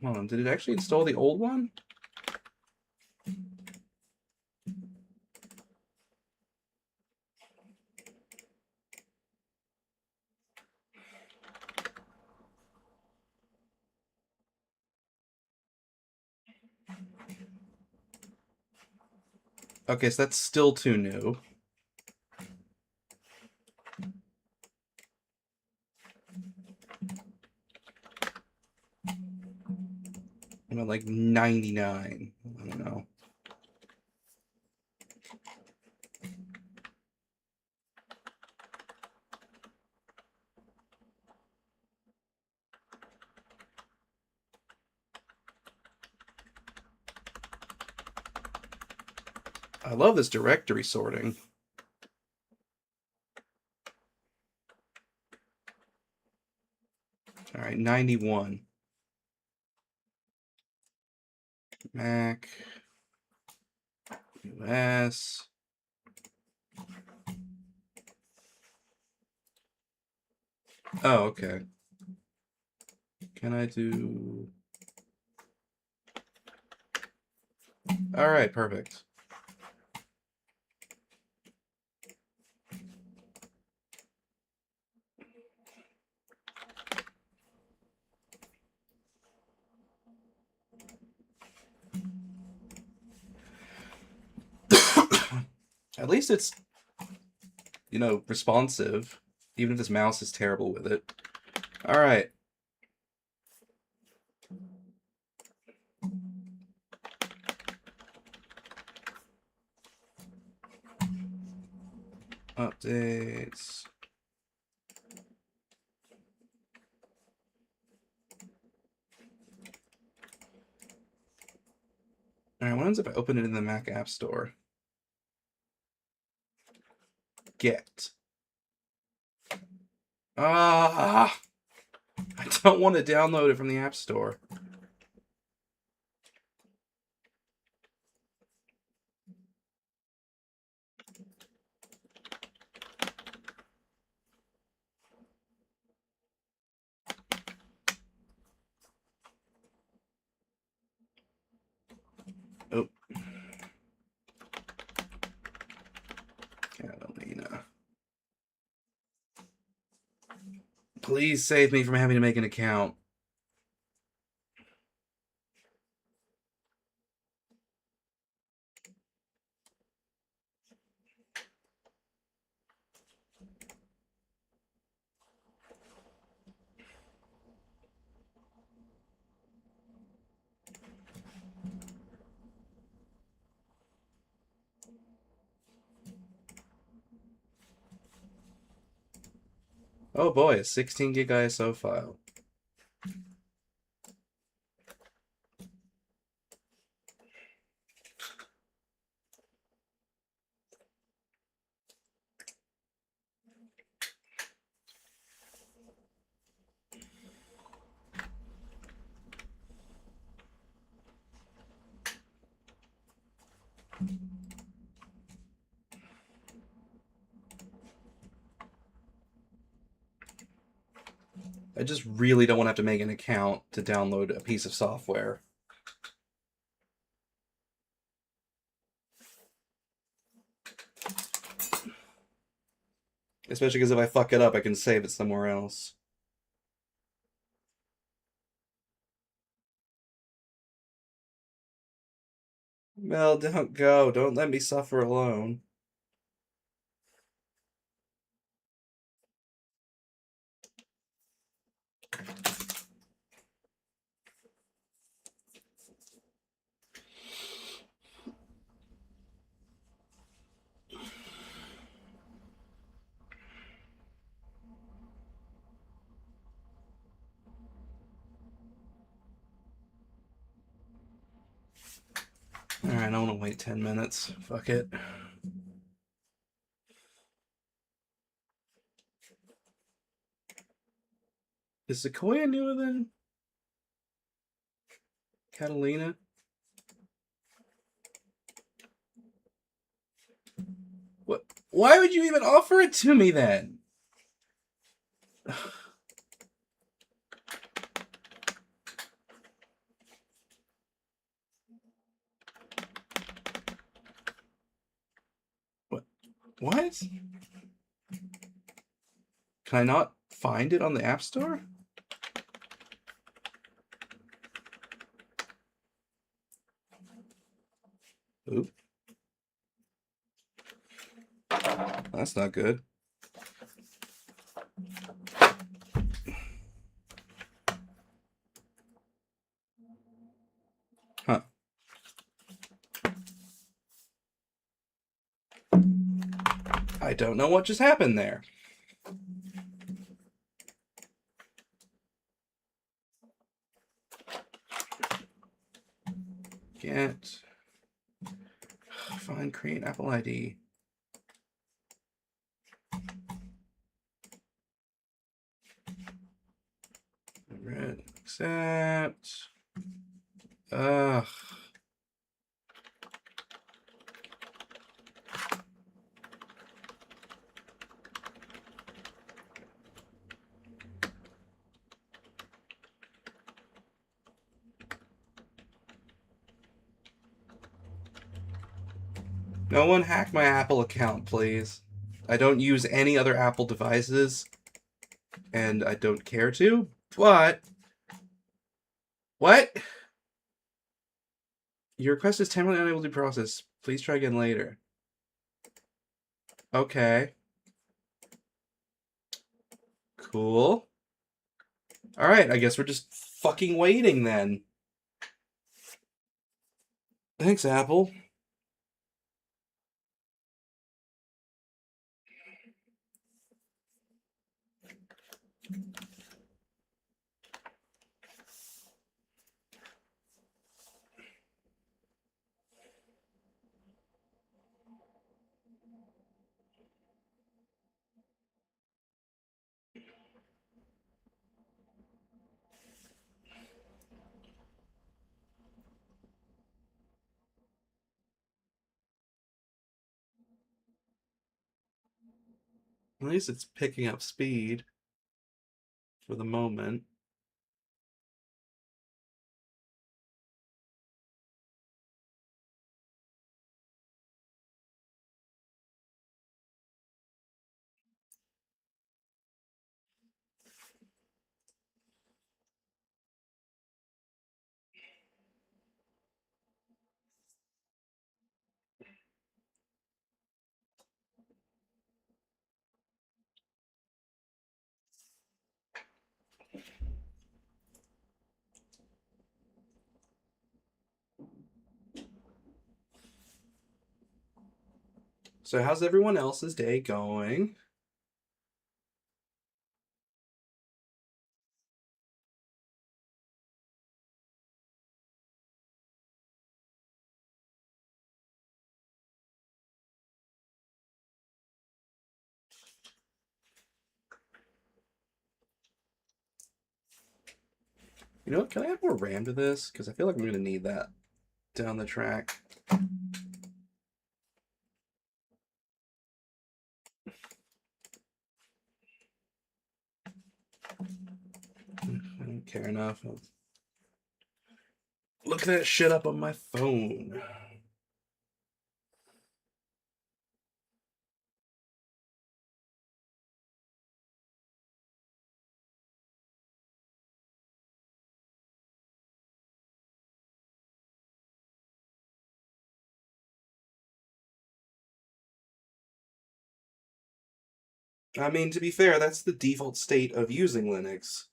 Hold on, did it actually install the old one? Okay, so that's still too new. I'm at like 99. I don't know. I love this directory sorting. All right, 91. Mac, US. Oh, okay. Can I do... Alright, perfect. At least it's, you know, responsive, even if this mouse is terrible with it. Alright. Updates. Alright, what happens if I open it in the Mac App Store? Get. Ah! I don't want to download it from the App Store. Oh. Catalina. Please save me from having to make an account. Oh boy, a 16 gig ISO file. I just really don't want to have to make an account to download a piece of software. Especially because if I fuck it up, I can save it somewhere else. Well, don't go. Don't let me suffer alone. Alright, I don't want to wait 10 minutes. Fuck it. Is Sequoia newer than Catalina? What? Why would you even offer it to me then? What? What? Can I not find it on the App Store? Oop. That's not good. Huh. I don't know what just happened there. Get. Find, create Apple ID. Accept. Ugh. No one hack my Apple account, please. I don't use any other Apple devices, and I don't care to, but... What? Your request is temporarily unable to be processed. Please try again later. Okay. Cool. Alright, I guess we're just fucking waiting then. Thanks, Apple. At least it's picking up speed for the moment. So how's everyone else's day going? You know what? Can I add more RAM to this? Because I feel like I'm going to need that down the track. I don't care enough. I'll look that shit up on my phone. I mean, to be fair, that's the default state of using Linux.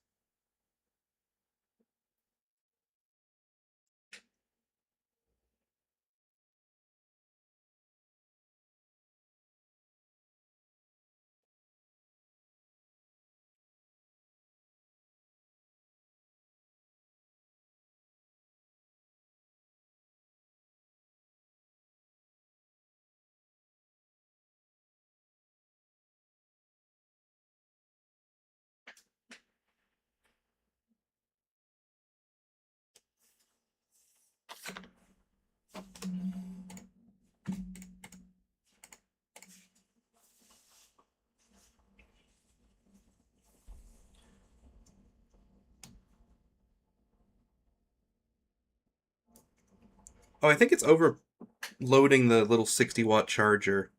Oh, I think it's overloading the little 60-watt charger.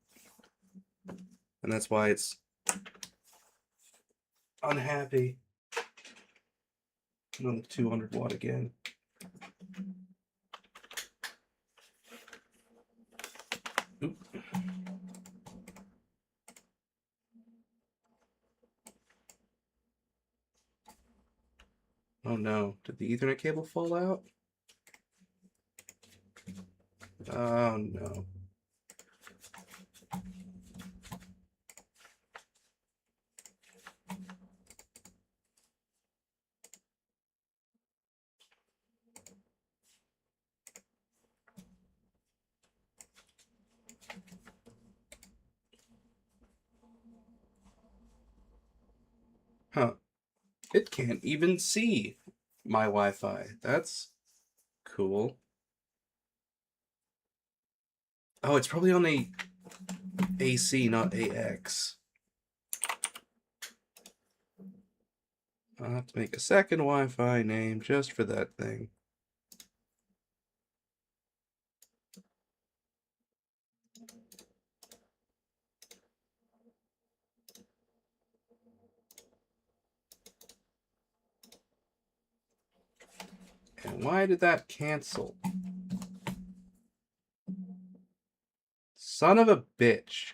And that's why it's unhappy. Another 200-watt again. Oop. Oh no, did the Ethernet cable fall out? Oh no. Huh. It can't even see my Wi-Fi. That's cool. Oh, it's probably on a AC, not AX. I'll have to make a second Wi-Fi name just for that thing. Why did that cancel? Son of a bitch.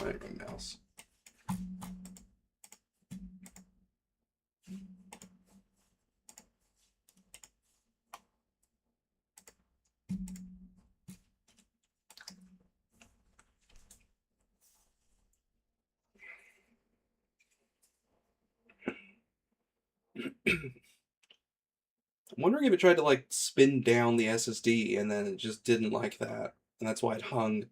Alright, my mouse. I'm wondering if it tried to like spin down the SSD and then it just didn't like that. And that's why it hung.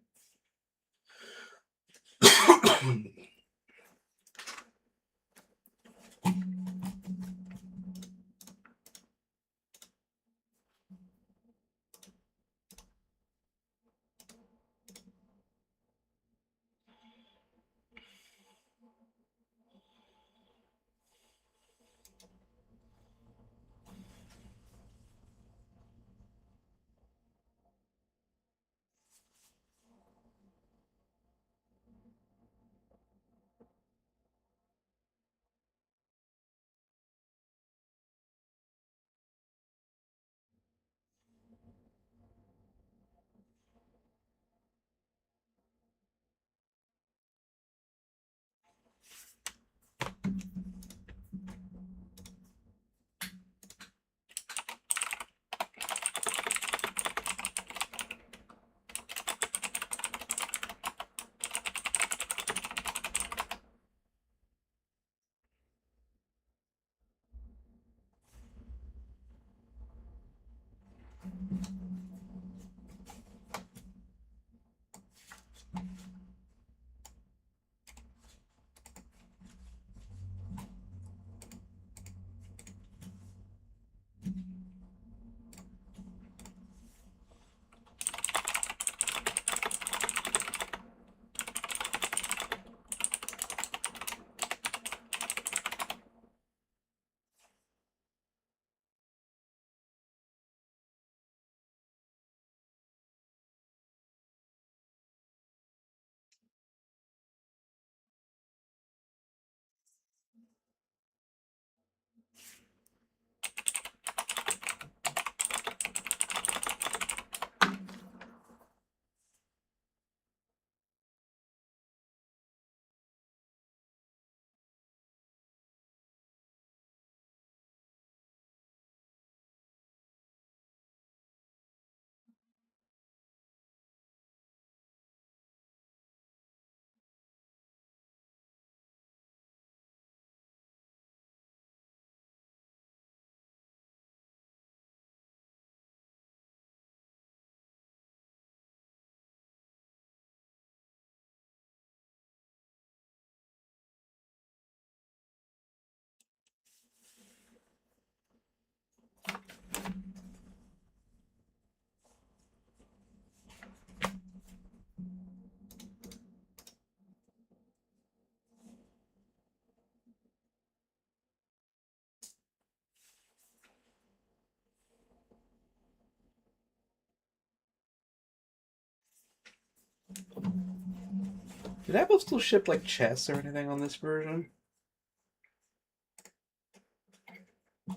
Did Apple still ship like chess or anything on this version?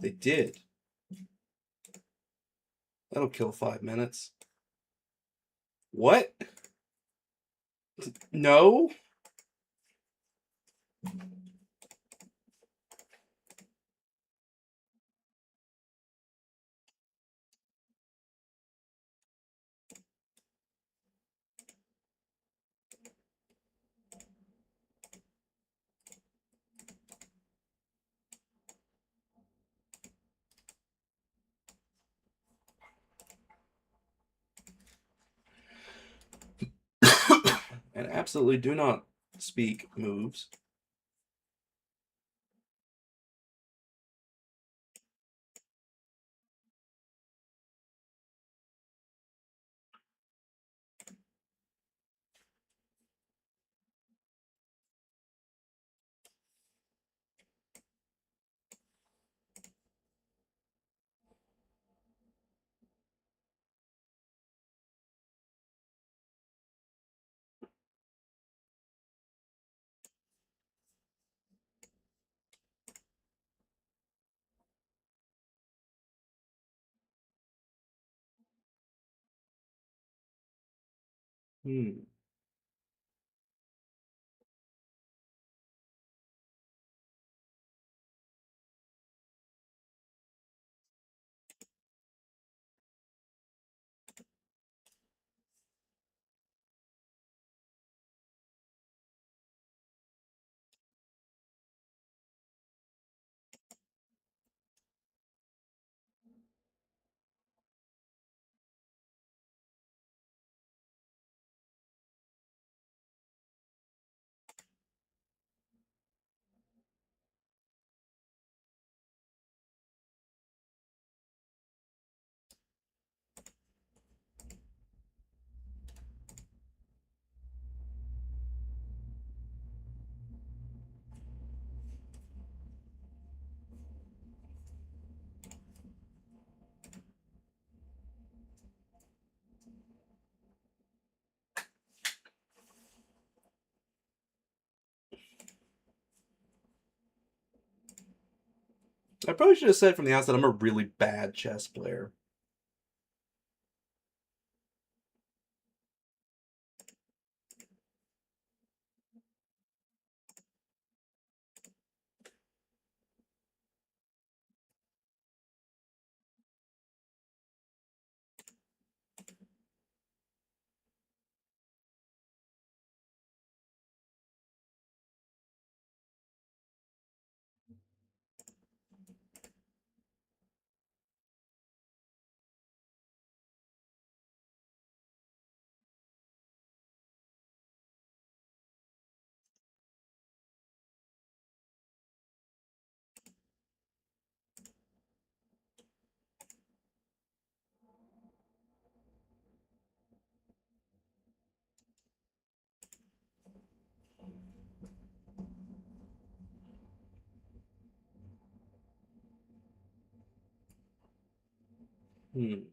They did. That'll kill 5 minutes. What? No? And absolutely do not speak moves. Hmm. I probably should have said from the outset I'm a really bad chess player. Hmm.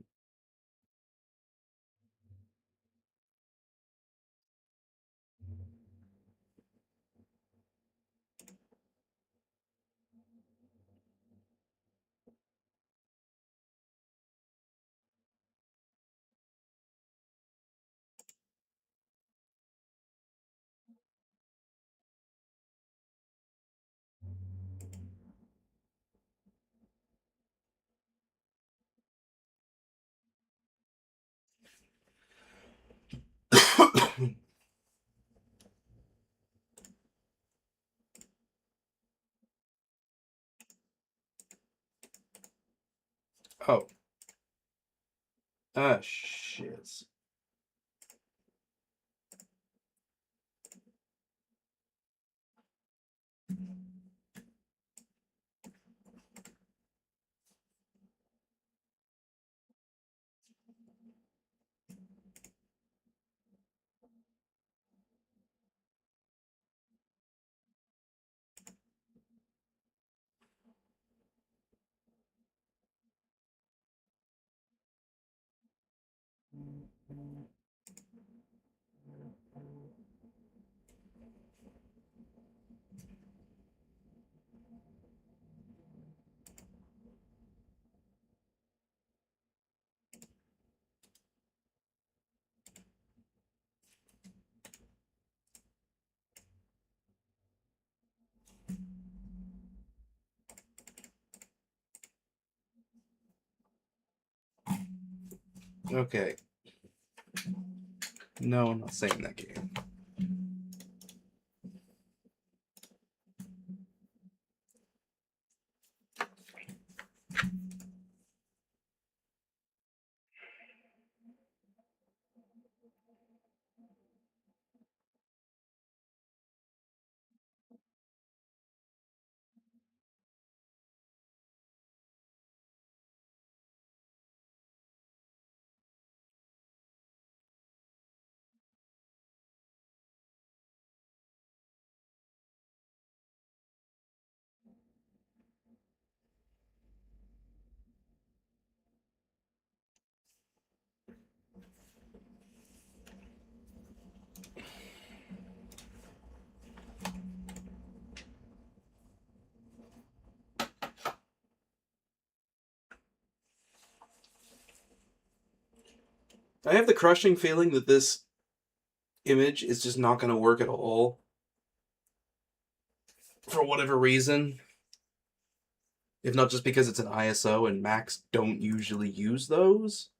Oh. Ah, shit. Okay. No, I'm not saying that game. I have the crushing feeling that this image is just not going to work at all. For whatever reason. If not just because it's an ISO and Macs don't usually use those.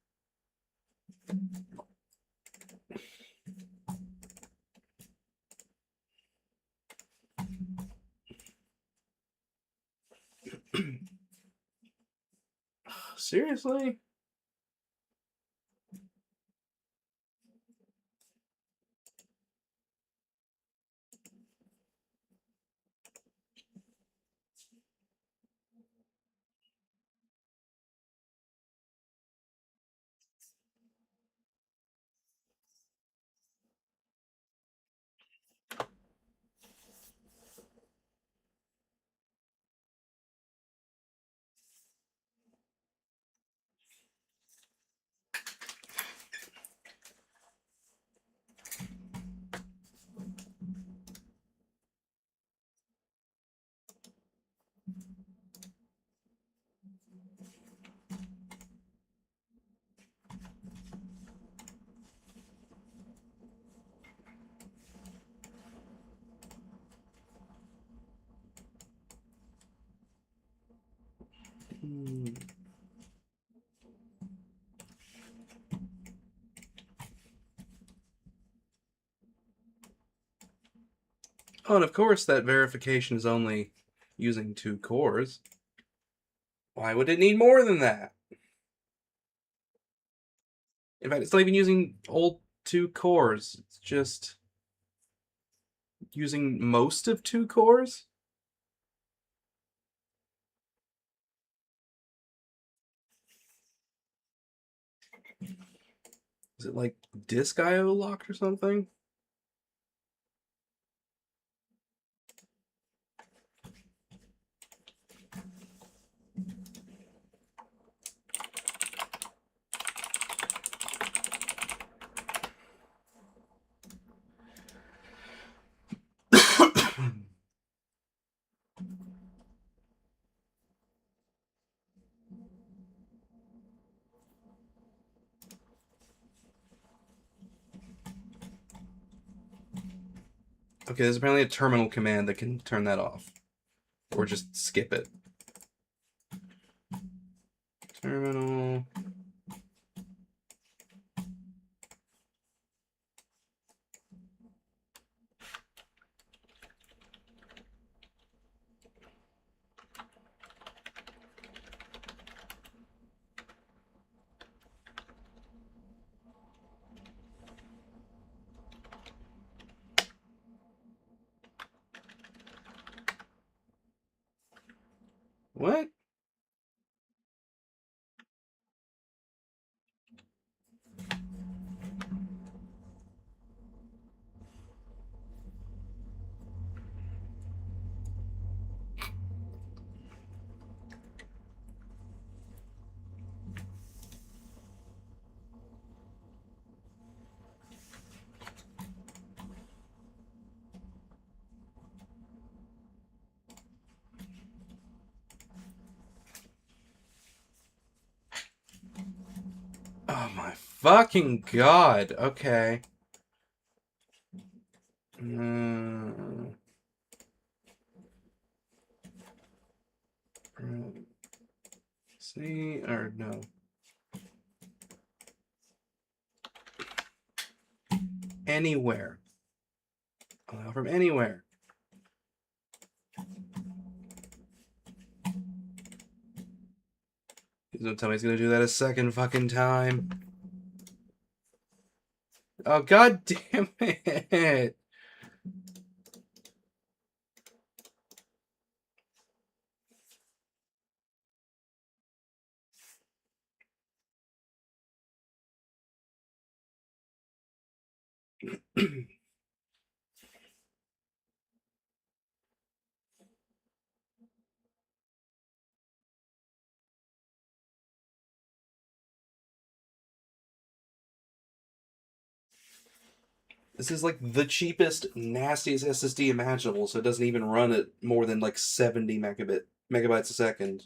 Seriously? Oh, and of course that verification is only using 2 cores. Why would it need more than that? In fact, it's not even using all 2 cores. It's just using most of 2 cores? Is it like disk IO locked or something? Okay, there's apparently a terminal command that can turn that off. Or just skip it. Terminal. What? Oh my fucking god. Okay. See, or no. anywhere. Allow from anywhere. He's gonna tell me he's gonna do that a second fucking time. Oh, god damn it. This is like the cheapest, nastiest SSD imaginable, so it doesn't even run at more than like 70 megabytes a second.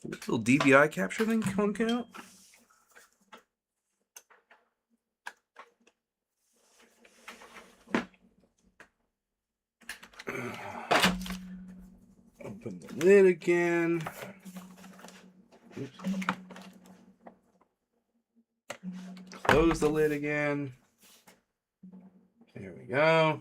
Little DVI capture thing conking out. Open the lid again. Oops. Close the lid again. There we go.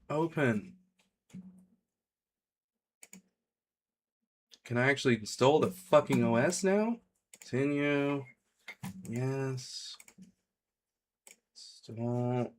Open. Can I actually install the fucking OS now? Continue. Yes. Install.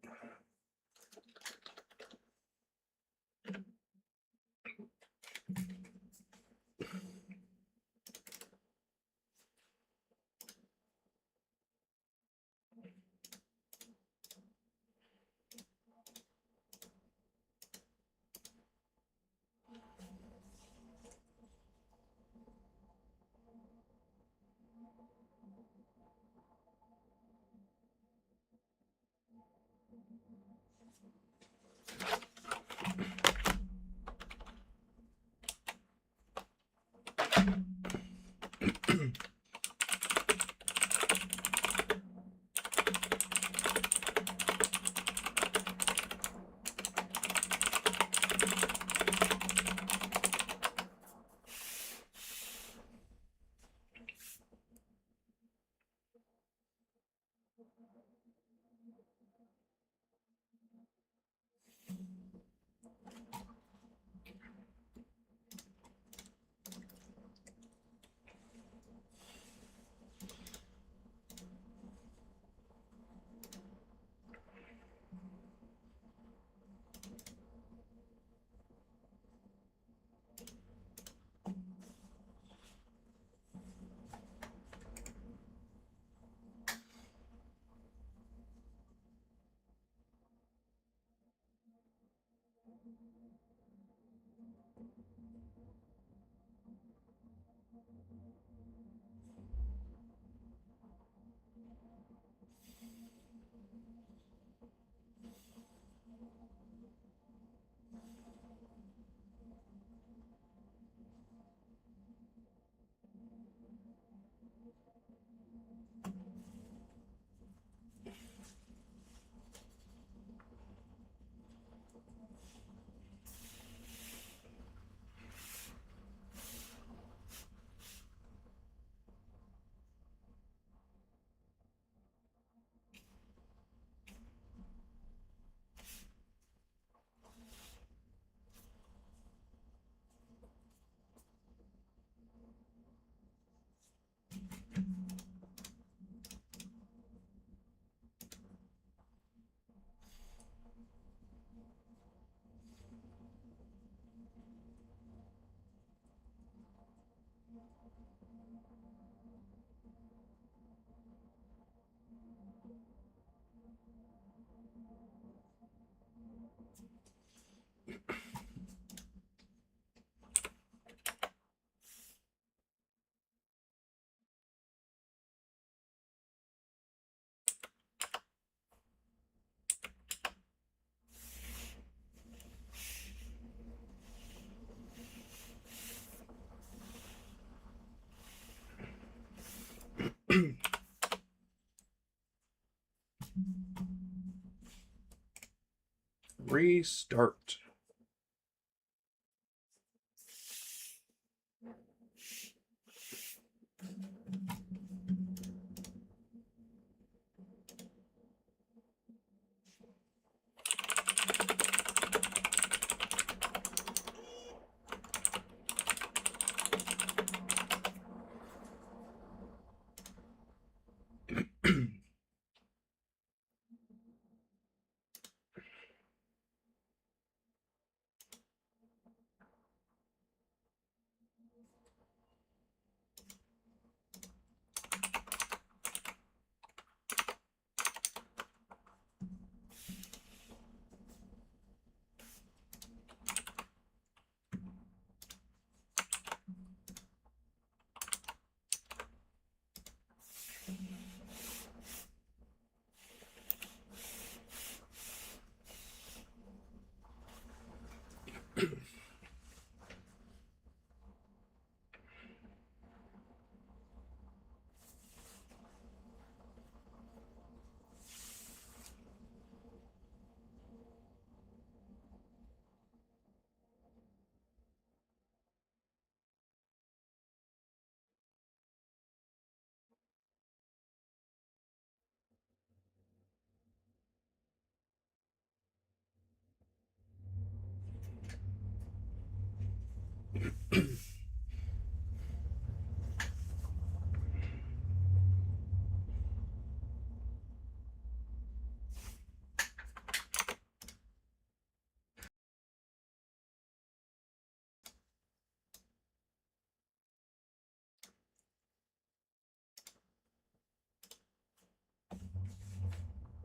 Restart.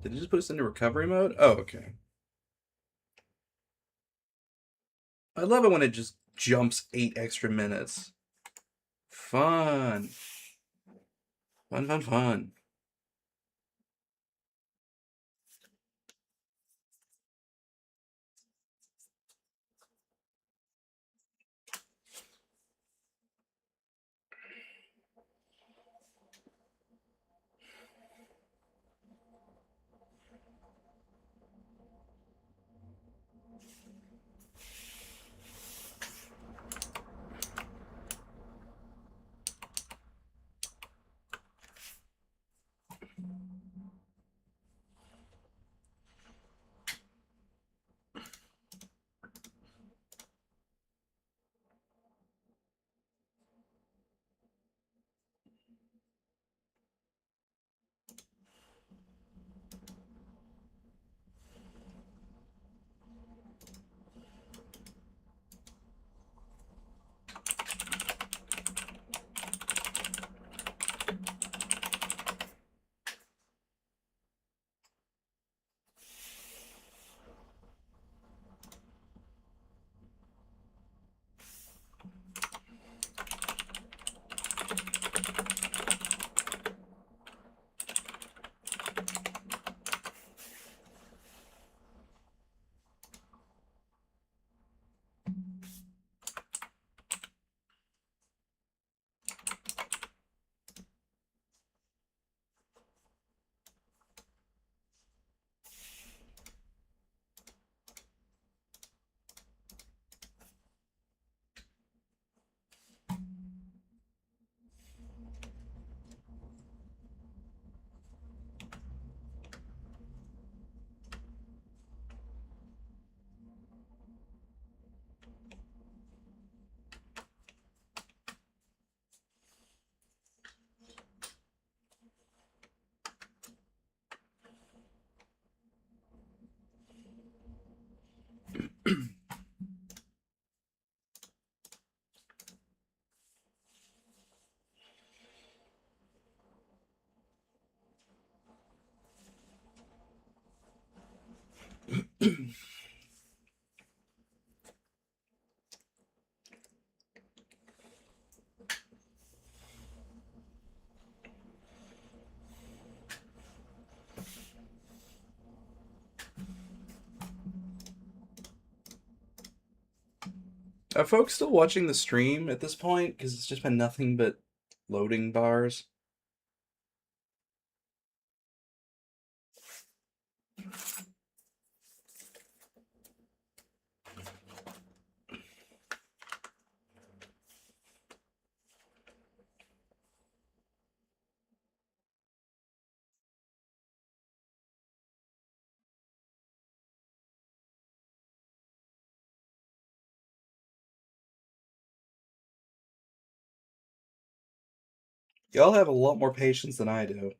Did it just put us into recovery mode? Oh, okay. I love it when it just jumps 8 extra minutes. Fun. Fun, fun, fun. Are folks still watching the stream at this point? Because it's just been nothing but loading bars. Y'all have a lot more patience than I do.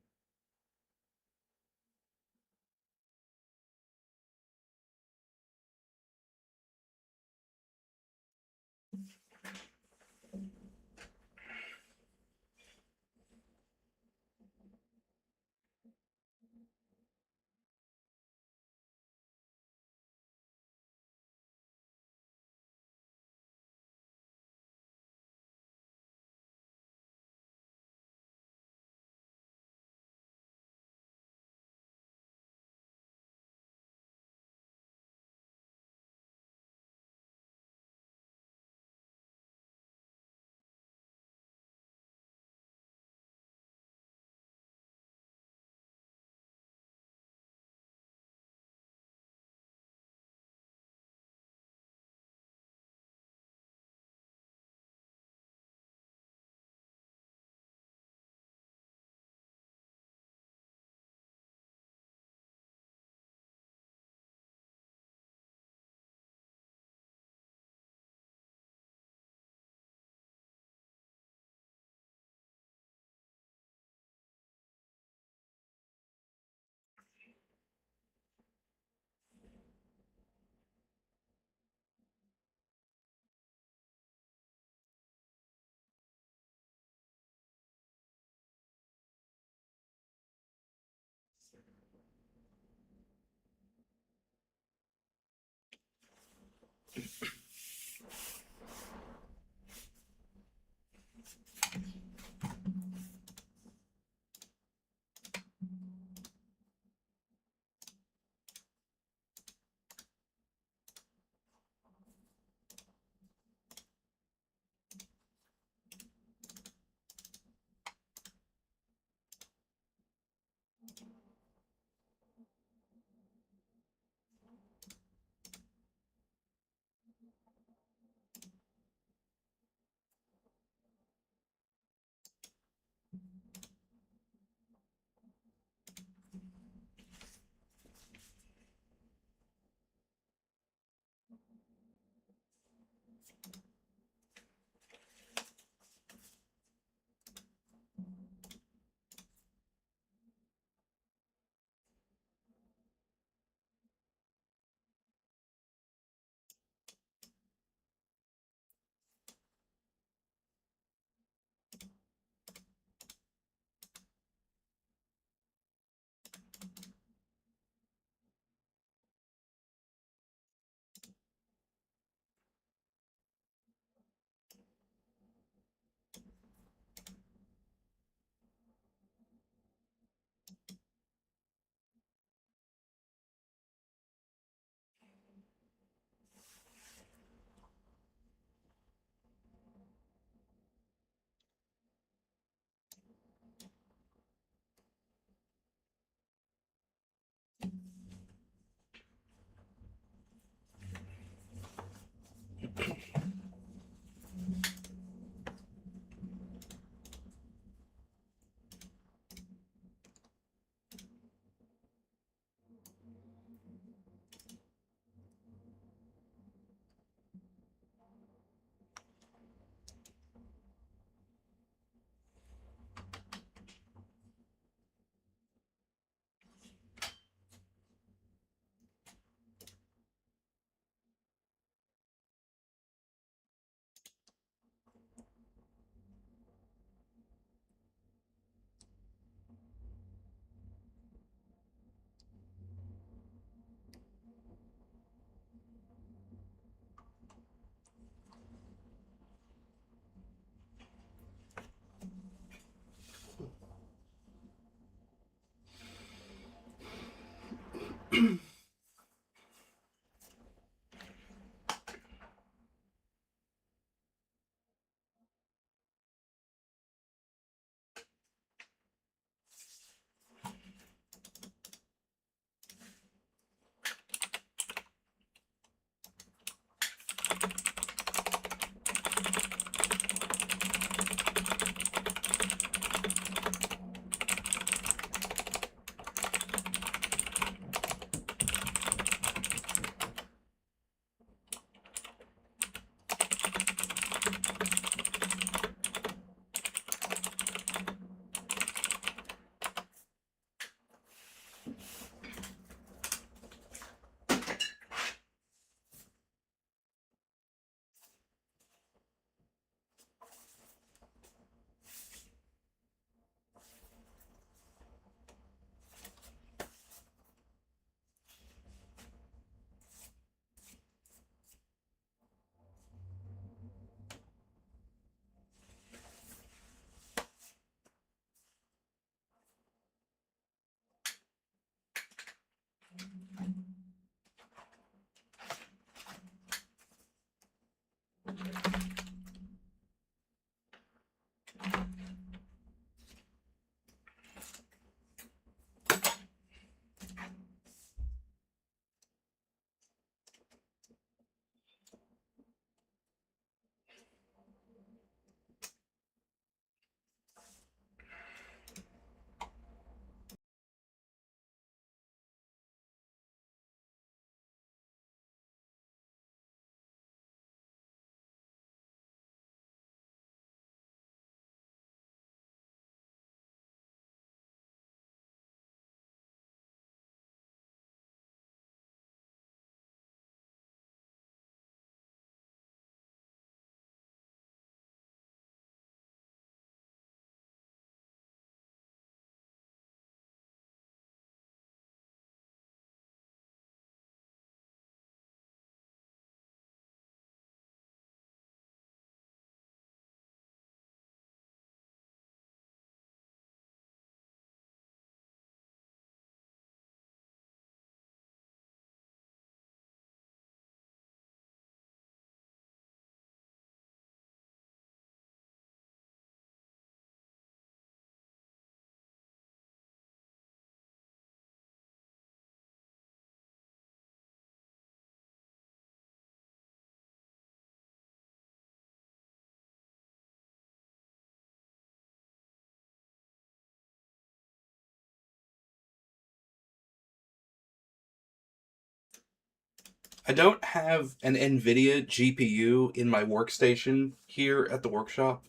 I don't have an NVIDIA GPU in my workstation here at the workshop,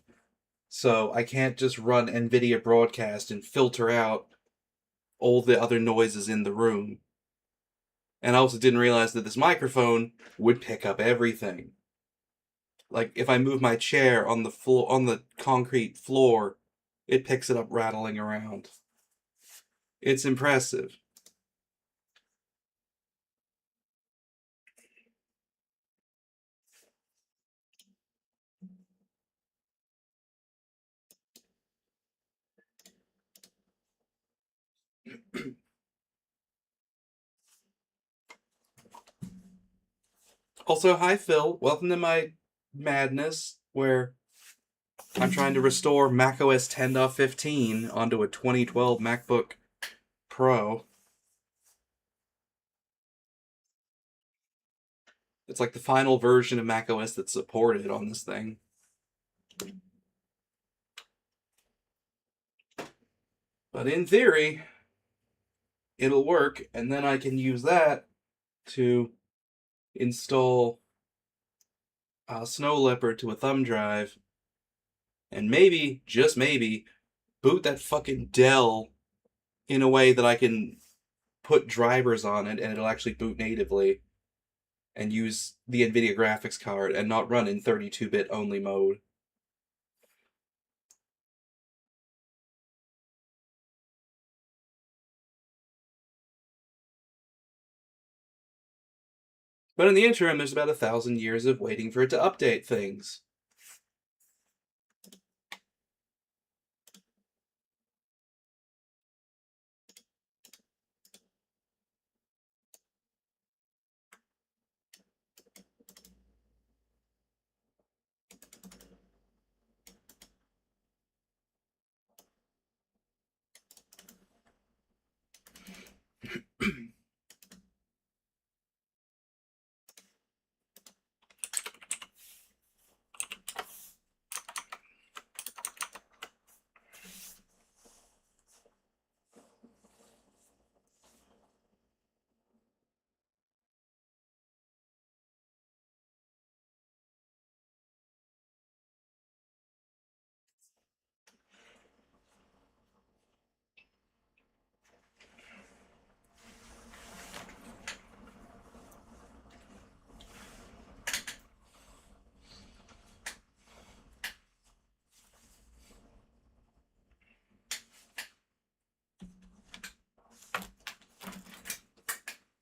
so I can't just run NVIDIA Broadcast and filter out all the other noises in the room. And I also didn't realize that this microphone would pick up everything. Like if I move my chair on the floor, on the concrete floor, it picks it up rattling around. It's impressive. Also, hi Phil. Welcome to my madness where I'm trying to restore macOS 10.15 onto a 2012 MacBook Pro. It's like the final version of macOS that's supported on this thing. But in theory, it'll work, and then I can use that to install Snow Leopard to a thumb drive, and maybe, just maybe, boot that fucking Dell in a way that I can put drivers on it and it'll actually boot natively and use the NVIDIA graphics card and not run in 32-bit only mode. But in the interim, there's about 1,000 years of waiting for it to update things.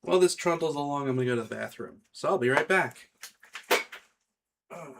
While this trundles along, I'm going to go to the bathroom. So I'll be right back. Oh.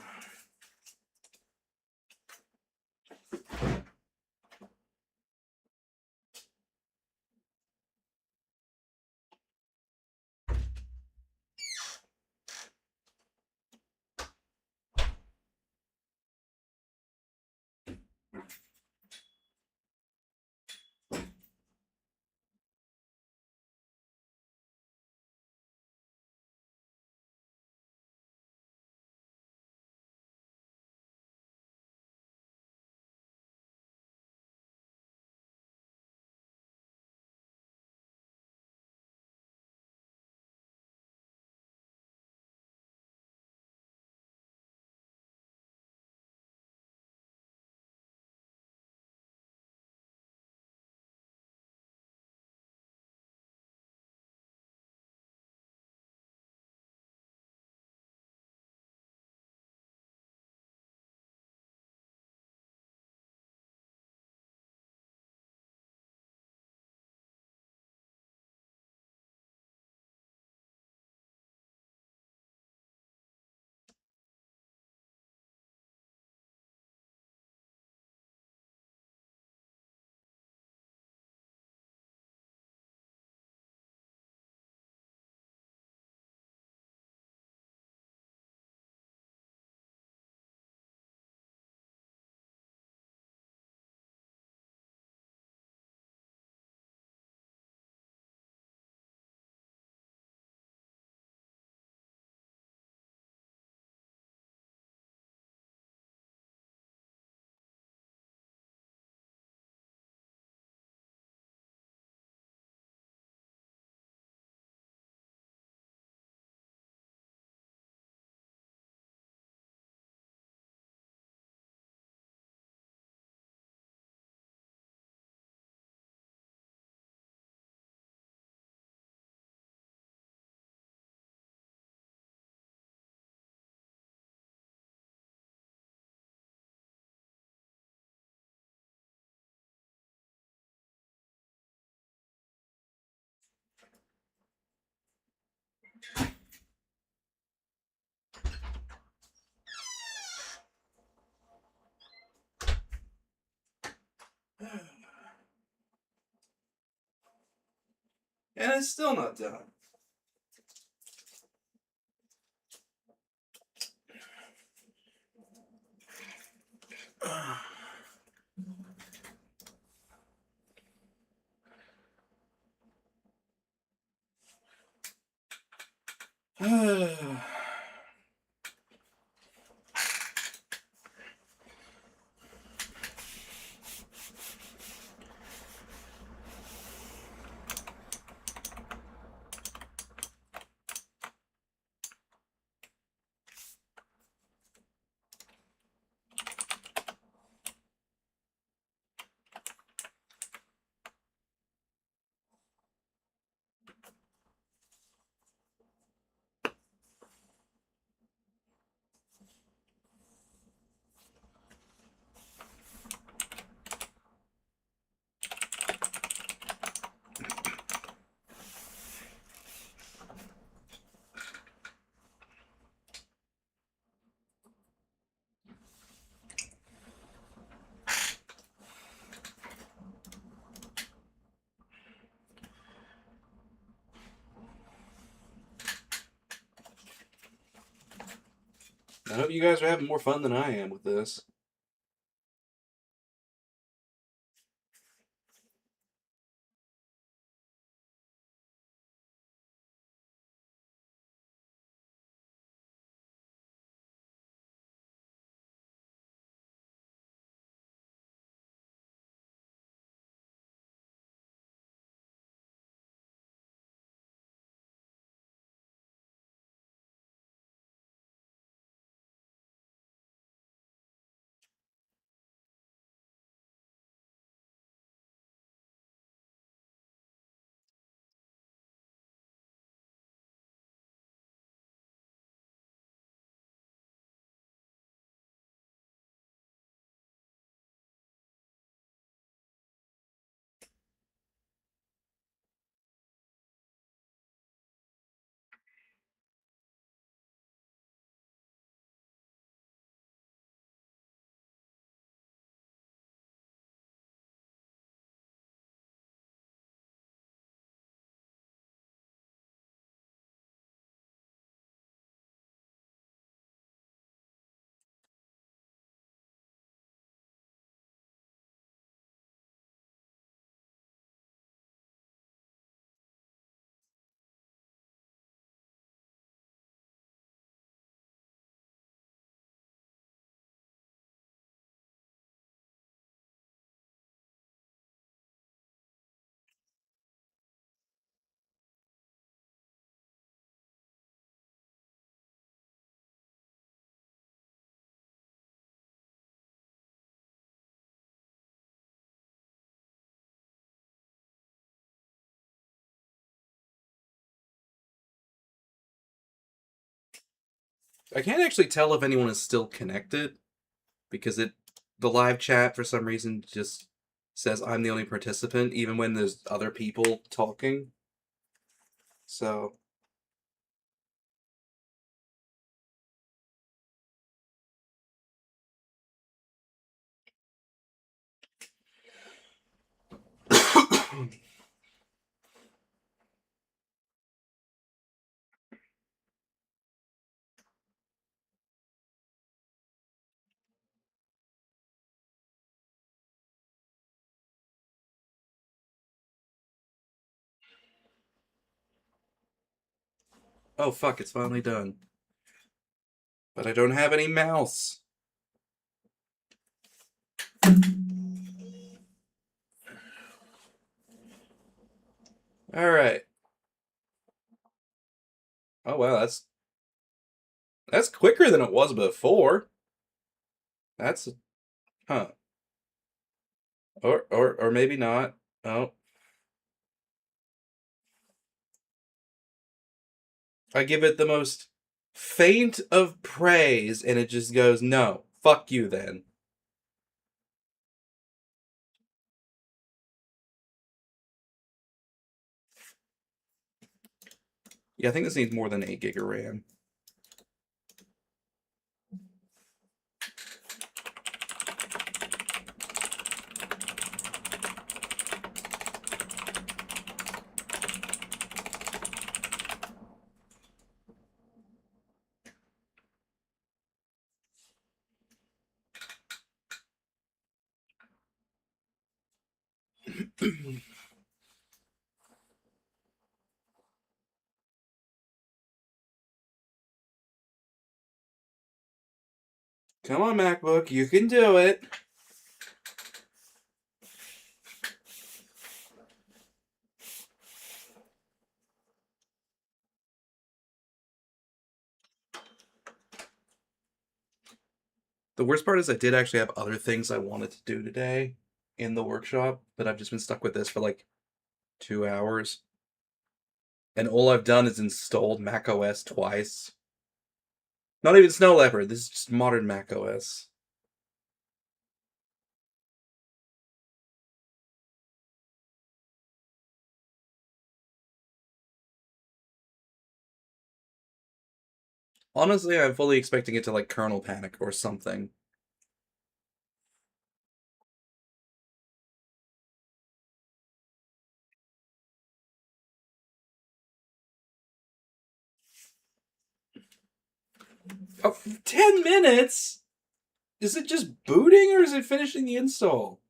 And it's still not done. I hope you guys are having more fun than I am with this. I can't actually tell if anyone is still connected because the live chat for some reason just says I'm the only participant even when there's other people talking. So oh fuck, it's finally done. But I don't have any mouse. All right. Oh wow, that's quicker than it was before. That's huh. Or maybe not. Oh, I give it the most faint of praise and it just goes, "No. Fuck you then." Yeah, I think this needs more than 8 gig of RAM. Come on, MacBook, you can do it. The worst part is I did actually have other things I wanted to do today in the workshop, but I've just been stuck with this for like 2 hours. And all I've done is installed macOS twice. Not even Snow Leopard, this is just modern macOS. Honestly, I'm fully expecting it to like kernel panic or something. Oh, 10 minutes? Is it just booting or is it finishing the install?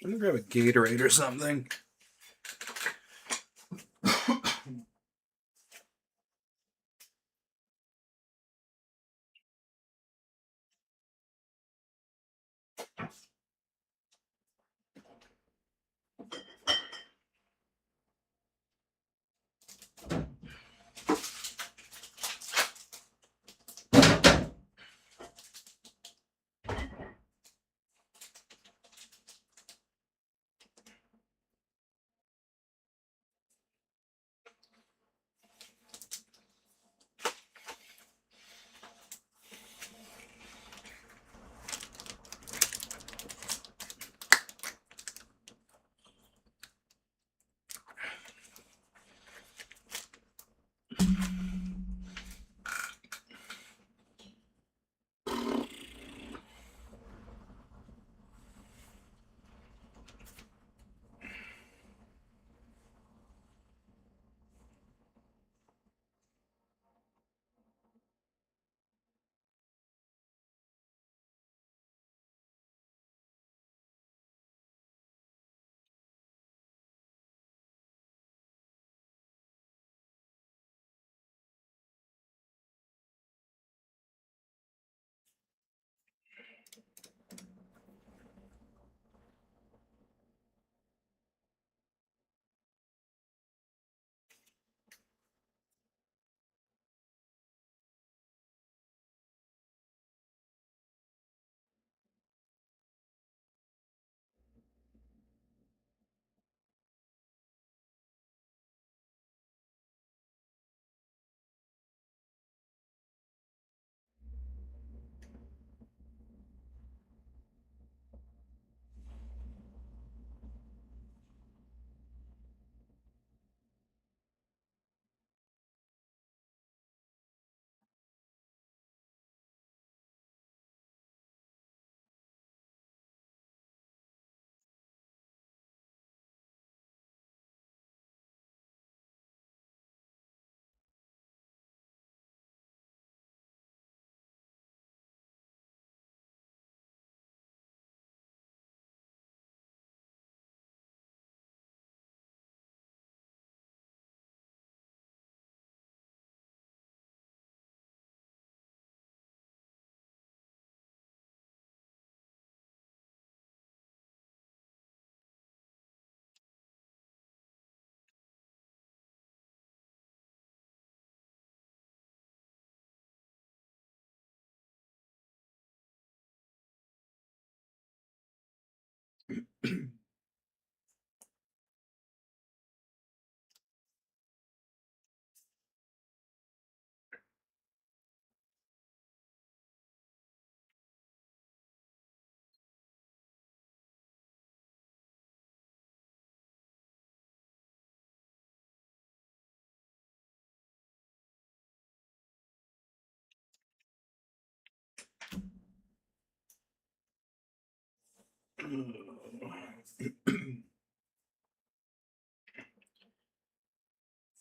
I'm gonna grab a Gatorade or something.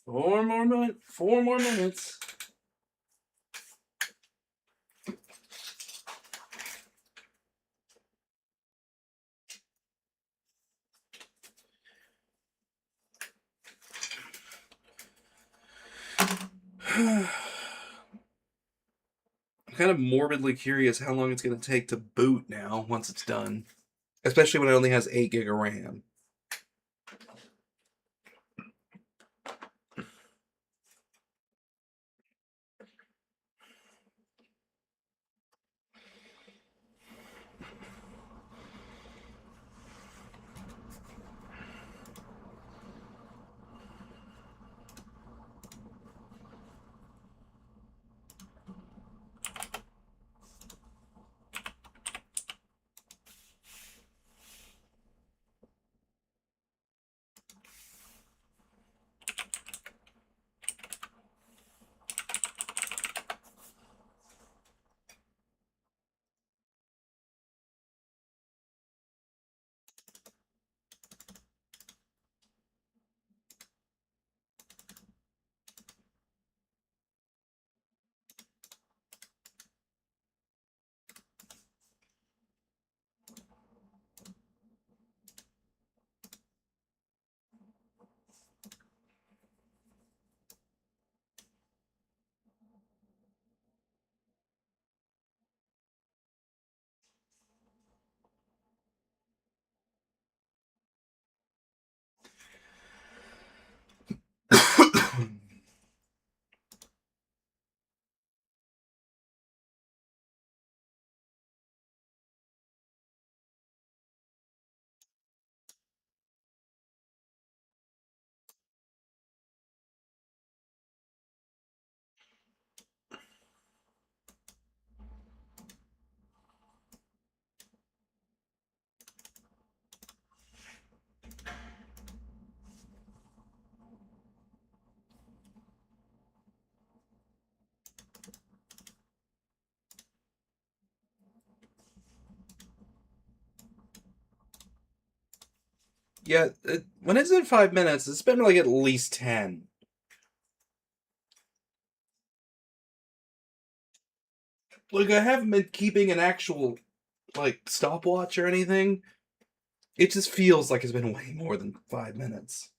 Four more minutes. I'm kind of morbidly curious how long it's going to take to boot now once it's done. Especially when it only has 8 gig of RAM. Yeah, when it's in 5 minutes, it's been like at least 10. Like, I haven't been keeping an actual, like, stopwatch or anything. It just feels like it's been way more than 5 minutes.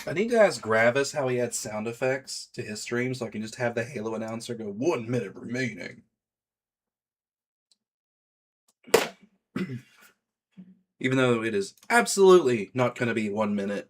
I need to ask Gravis how he adds sound effects to his stream so I can just have the Halo announcer go 1 minute remaining. Even though it is absolutely not going to be 1 minute.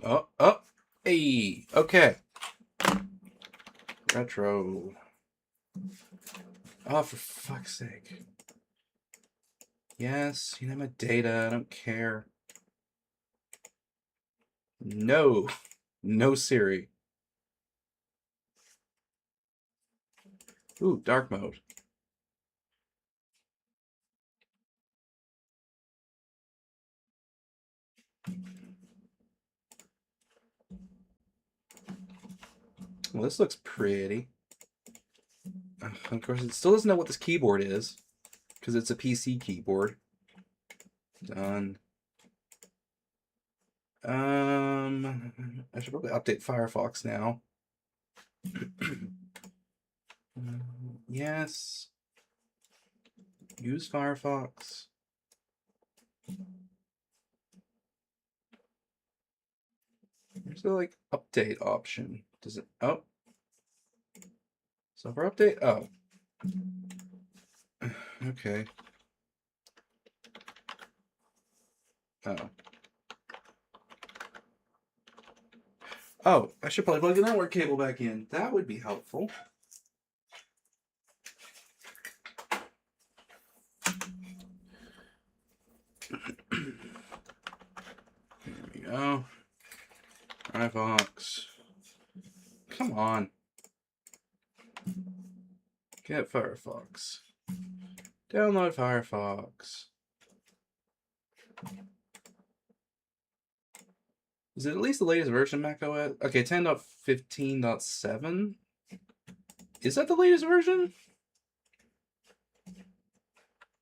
Oh, oh, hey, okay. Retro. Oh, for fuck's sake. Yes, you know my data, I don't care. No. No Siri. Ooh, dark mode. Well, this looks pretty. Of course, it still doesn't know what this keyboard is, because it's a PC keyboard. Done. I should probably update Firefox now. Yes. Use Firefox. Where's the, like, update option? Does it... Oh. Software update? Oh. Okay. Oh. Oh, I should probably plug the network cable back in. That would be helpful. There we go. Firefox. Come on. Get Firefox. Download Firefox. Is it at least the latest version of macOS? Okay, 10.15.7? Is that the latest version?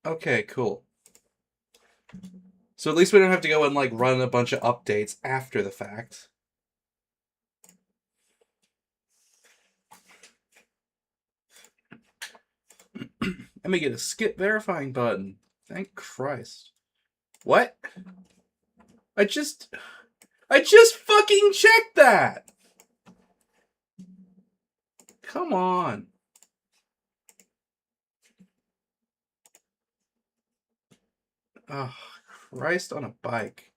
Okay, cool. So at least we don't have to go and, like, run a bunch of updates after the fact. Let me get a skip verifying button. Thank Christ. What? I just fucking checked that! Come on. Oh, Christ on a bike.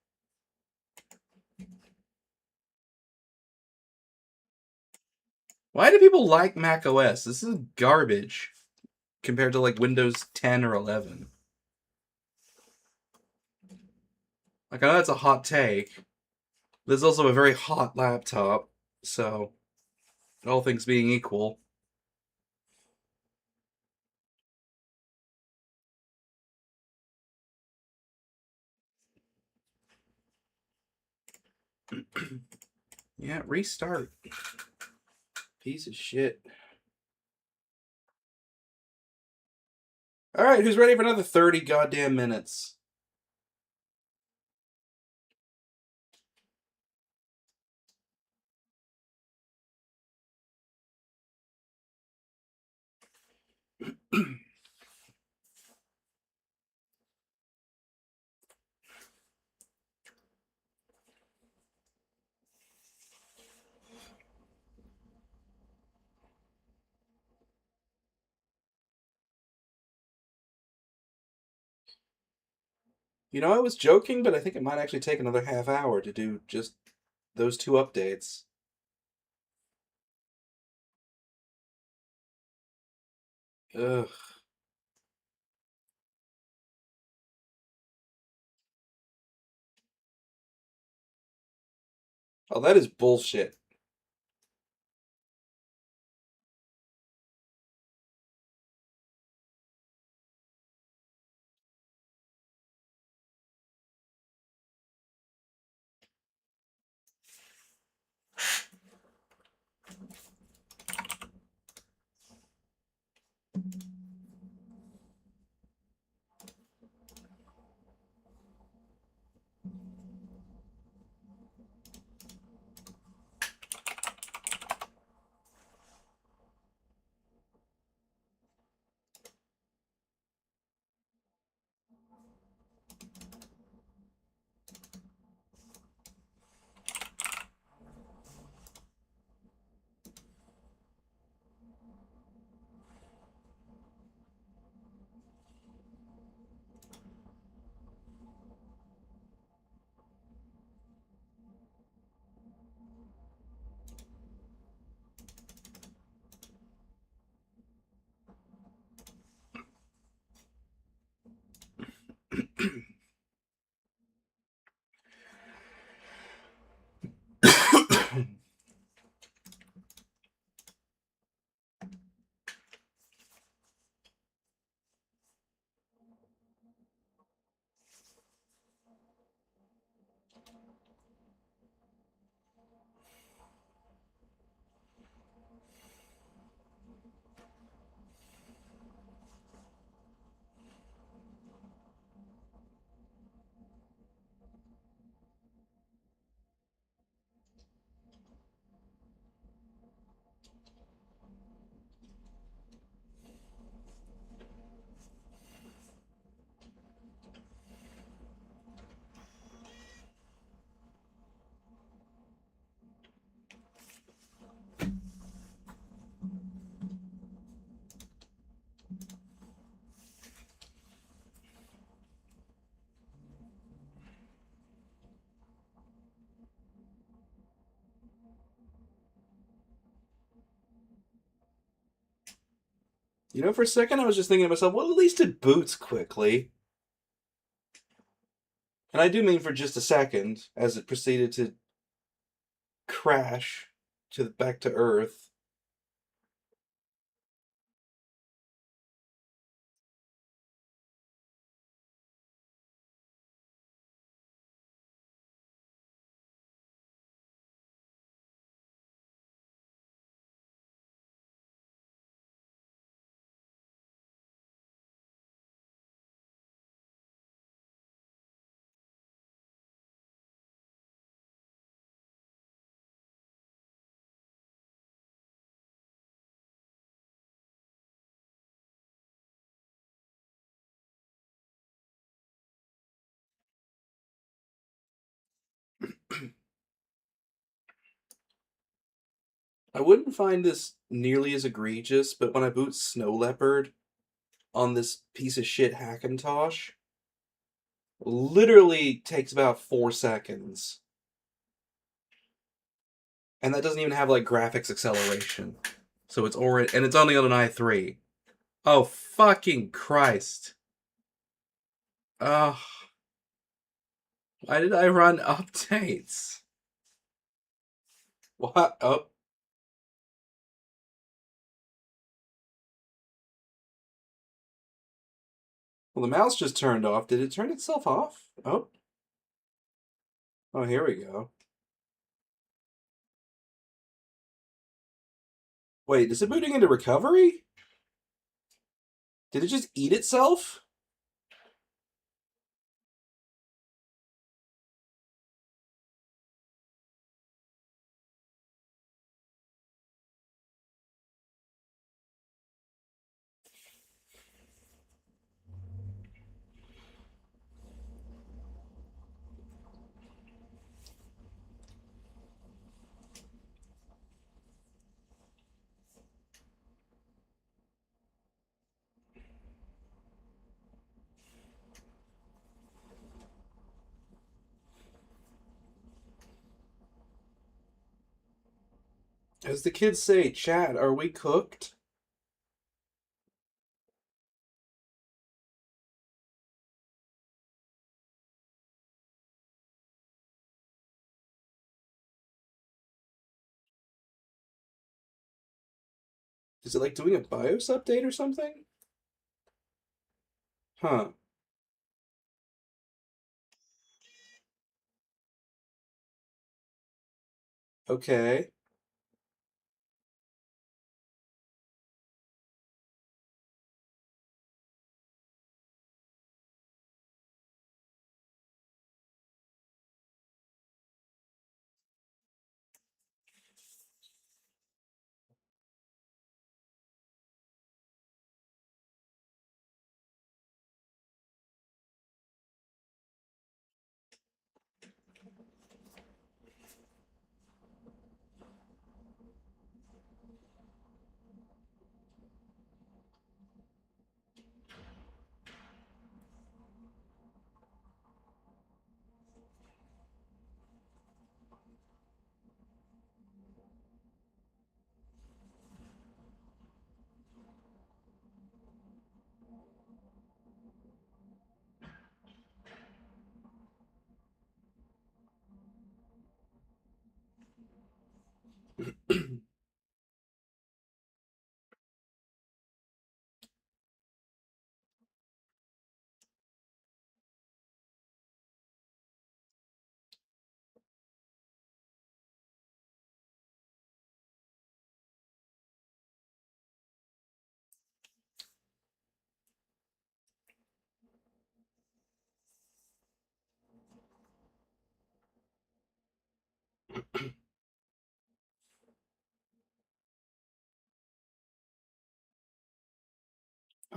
Why do people like macOS? This is garbage compared to, like, Windows 10 or 11. Like, I know that's a hot take. There's also a very hot laptop, so all things being equal. Yeah, restart. Piece of shit. Alright, who's ready for another 30 goddamn minutes? You know, I was joking, but I think it might actually take another half hour to do just those two updates. Ugh. Oh, that is bullshit. You know, for a second I was just thinking to myself, well, at least it boots quickly. And I do mean for just a second, as it proceeded to crash back to Earth. I wouldn't find this nearly as egregious, but when I boot Snow Leopard on this piece of shit Hackintosh, literally takes about 4 seconds. And that doesn't even have like graphics acceleration. So it's already, and it's only on an i3. Oh, fucking Christ. Ugh. Why did I run updates? What? Oh. Well, the mouse just turned off. Did it turn itself off? Oh. Oh, here we go. Wait, is it booting into recovery? Did it just eat itself? As the kids say, chat, are we cooked? Is it like doing a BIOS update or something? Huh. Okay.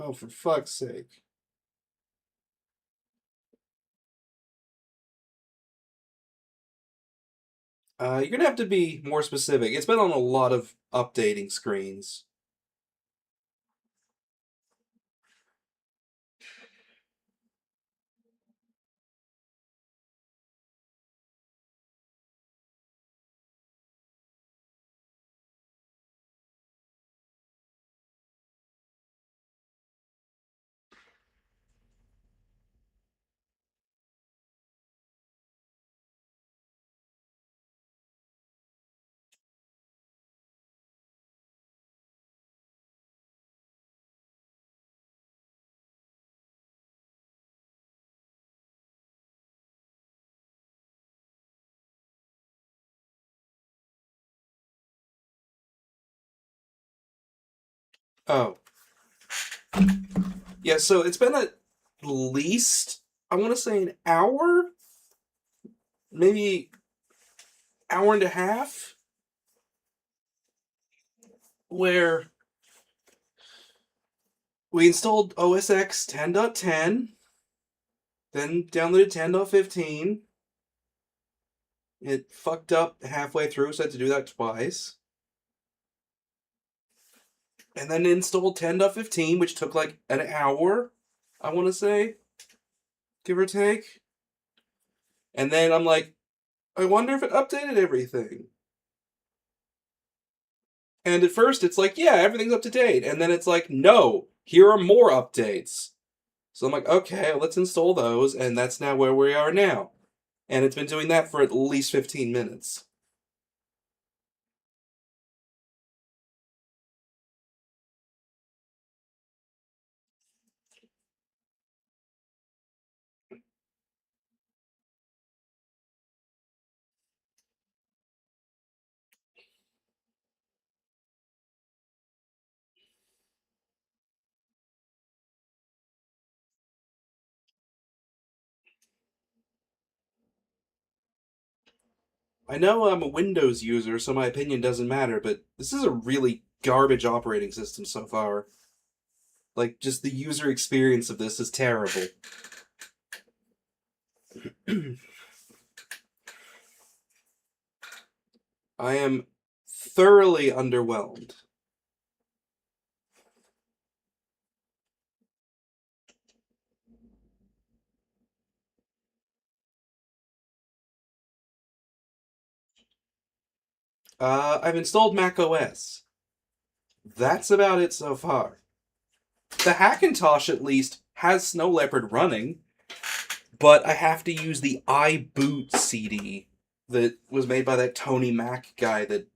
Oh, for fuck's sake. You're gonna have to be more specific. It's been on a lot of updating screens. Oh. Yeah, so it's been at least, I want to say, an hour? Maybe hour and a half? Where we installed OS X 10.10, then downloaded 10.15. It fucked up halfway through, so I had to do that twice. And then installed 10.15, which took like an hour, I want to say, give or take. And then I'm like, I wonder if it updated everything. And at first it's like, yeah, everything's up to date. And then it's like, no, here are more updates. So I'm like, okay, let's install those. And that's now where we are now. And it's been doing that for at least 15 minutes. I know I'm a Windows user, so my opinion doesn't matter, but this is a really garbage operating system so far. Like, just the user experience of this is terrible. I am thoroughly underwhelmed. I've installed Mac OS. That's about it so far. The Hackintosh, at least, has Snow Leopard running, but I have to use the iBoot CD that was made by that Tony Mac guy that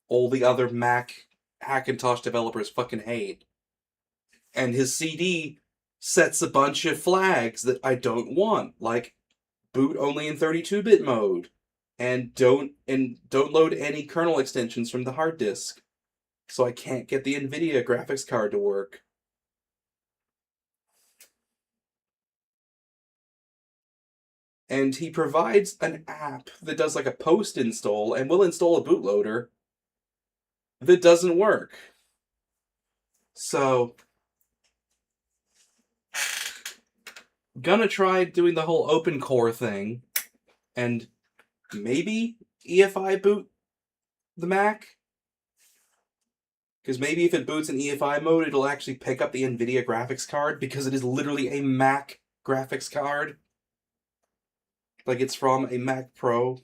all the other Mac Hackintosh developers fucking hate. And his CD sets a bunch of flags that I don't want, like boot only in 32-bit mode, and don't load any kernel extensions from the hard disk. So I can't get the NVIDIA graphics card to work. And he provides an app that does like a post install and will install a bootloader that doesn't work. So, gonna try doing the whole open core thing and maybe EFI boot the Mac. Because maybe if it boots in EFI mode, it'll actually pick up the NVIDIA graphics card because it is literally a Mac graphics card. Like it's from a Mac Pro.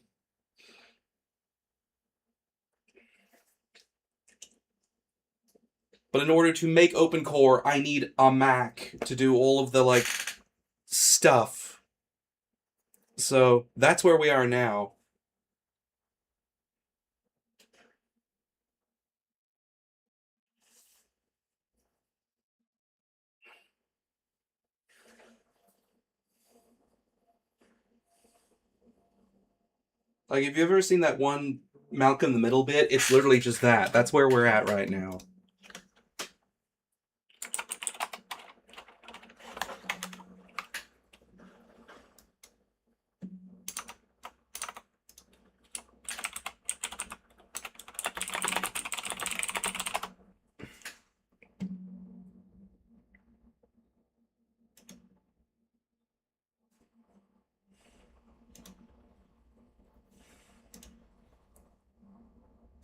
But in order to make OpenCore, I need a Mac to do all of the, like, stuff. So that's where we are now. Like, have you ever seen that one Malcolm in the Middle bit? It's literally just that. That's where we're at right now.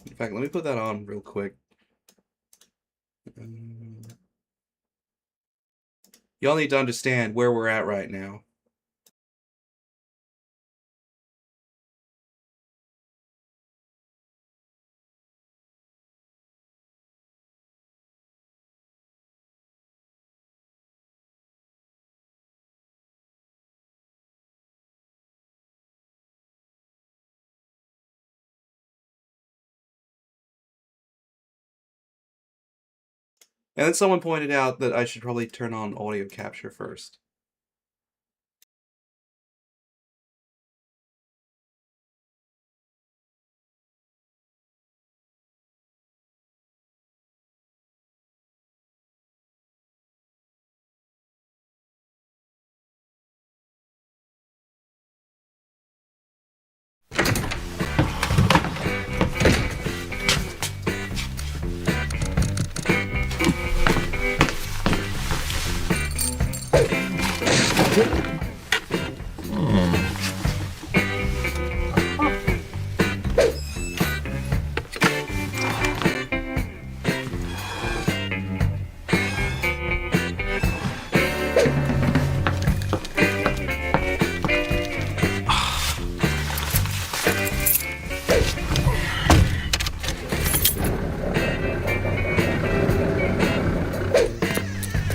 In fact, let me put that on real quick. Y'all need to understand where we're at right now. And then someone pointed out that I should probably turn on audio capture first.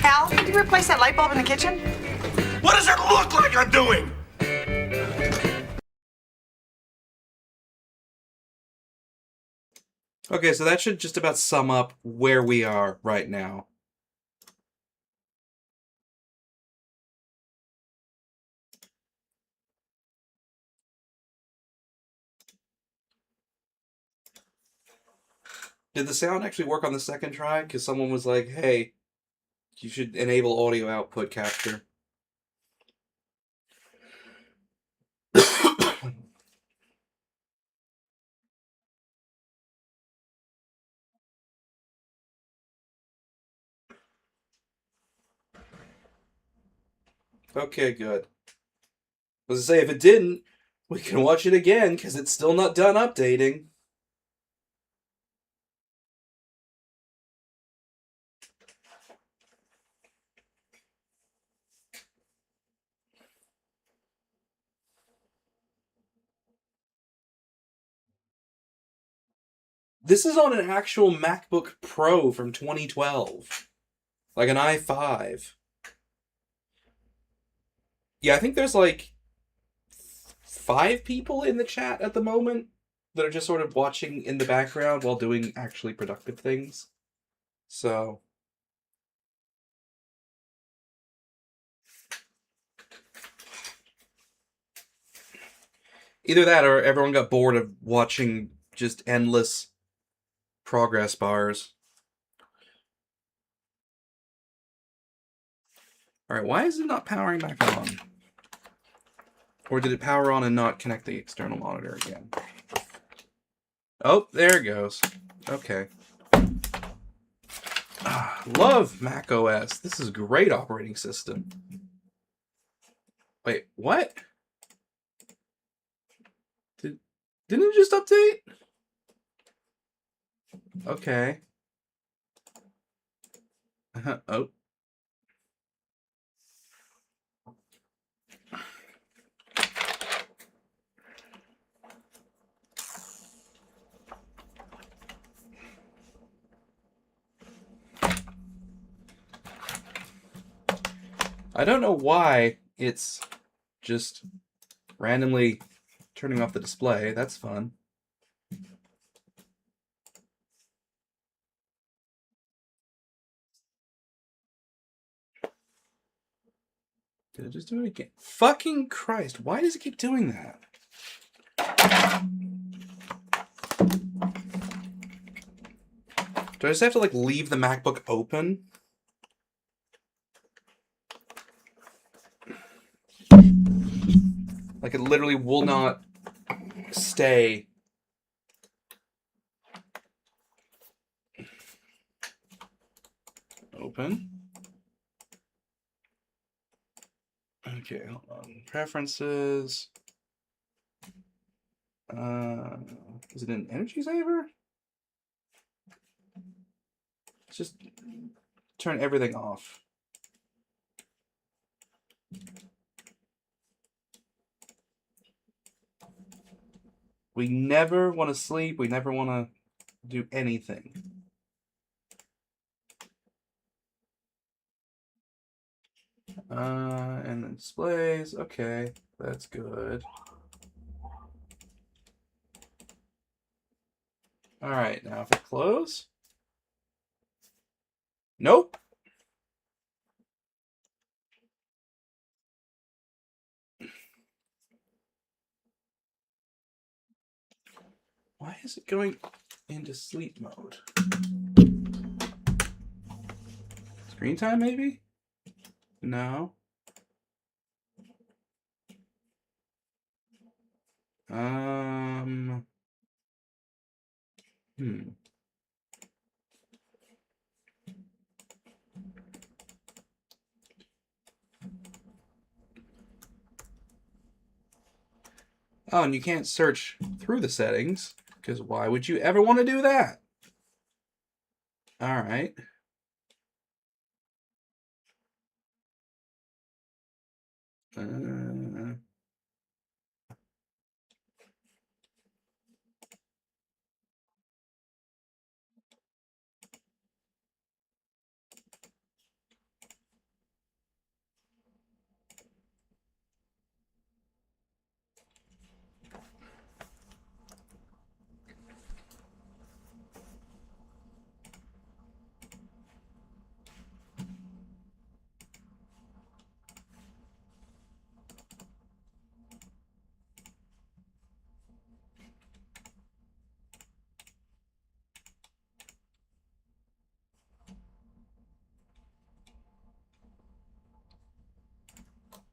Al, can you replace that light bulb in the kitchen? What does it look like I'm doing? Okay, so that should just about sum up where we are right now. Did the sound actually work on the second try? Because someone was like, hey, you should enable audio output capture. Okay, good. I was to say, if it didn't, we can watch it again because it's still not done updating. This is on an actual MacBook Pro from 2012, like an i5. Yeah, I think there's like 5 people in the chat at the moment that are just sort of watching in the background while doing actually productive things. So, either that or everyone got bored of watching just endless progress bars. Alright, why is it not powering back on? Or did it power on and not connect the external monitor again? Oh, there it goes. Okay. Love Mac OS. This is a great operating system. Wait, what? Didn't it just update? Okay. Oh. I don't know why it's just randomly turning off the display. That's fun. Did it just do it again? Fucking Christ, why does it keep doing that? Do I just have to like leave the MacBook open? Like it literally will not stay. Open. Okay, hold on. Preferences. Is it an energy saver? Let's just turn everything off. We never want to sleep. We never want to do anything. And the displays. Okay, that's good. All right, now if I close. Nope. Why is it going into sleep mode? Screen time, maybe? No. Um. Hmm. Oh, and you can't search through the settings, because why would you ever want to do that? All right.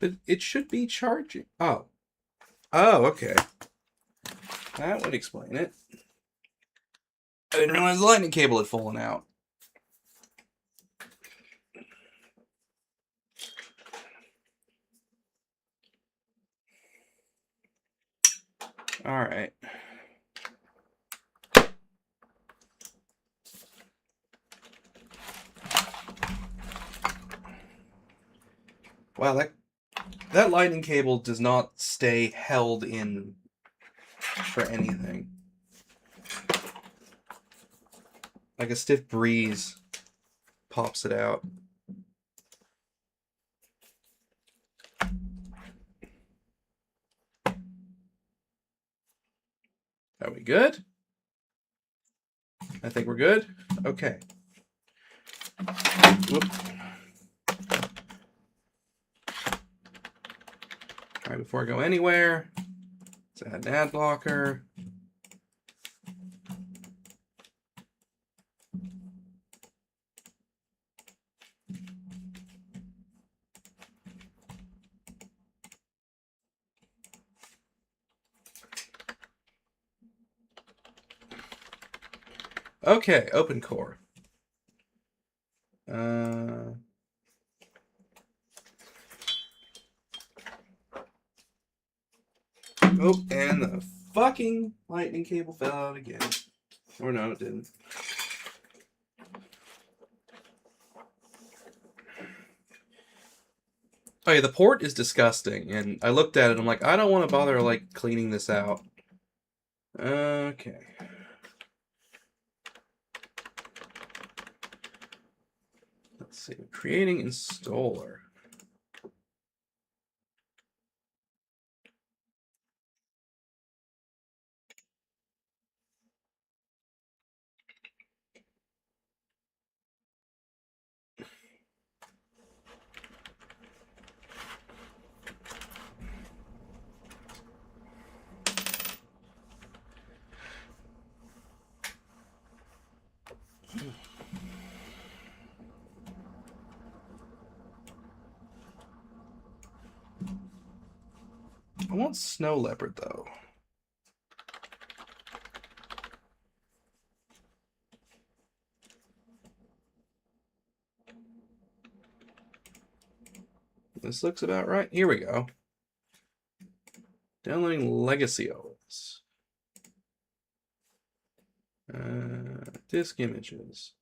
But it should be charging. Oh. Oh, okay. That would explain it. I didn't realize the lightning cable had fallen out. Alright. Wow, that lightning cable does not stay held in for anything. Like a stiff breeze pops it out. Are we good? I think we're good. Okay. Whoop. All right, before I go anywhere, let's add an ad blocker. Okay, open core. Oh, and the fucking lightning cable fell out again. Or no, it didn't. Oh yeah, the port is disgusting, and I looked at it and I'm like, I don't want to bother like cleaning this out. Okay. Let's see, creating installer. I want snow leopard though. This looks about right. Here we go. Downloading legacy OS. Disk images.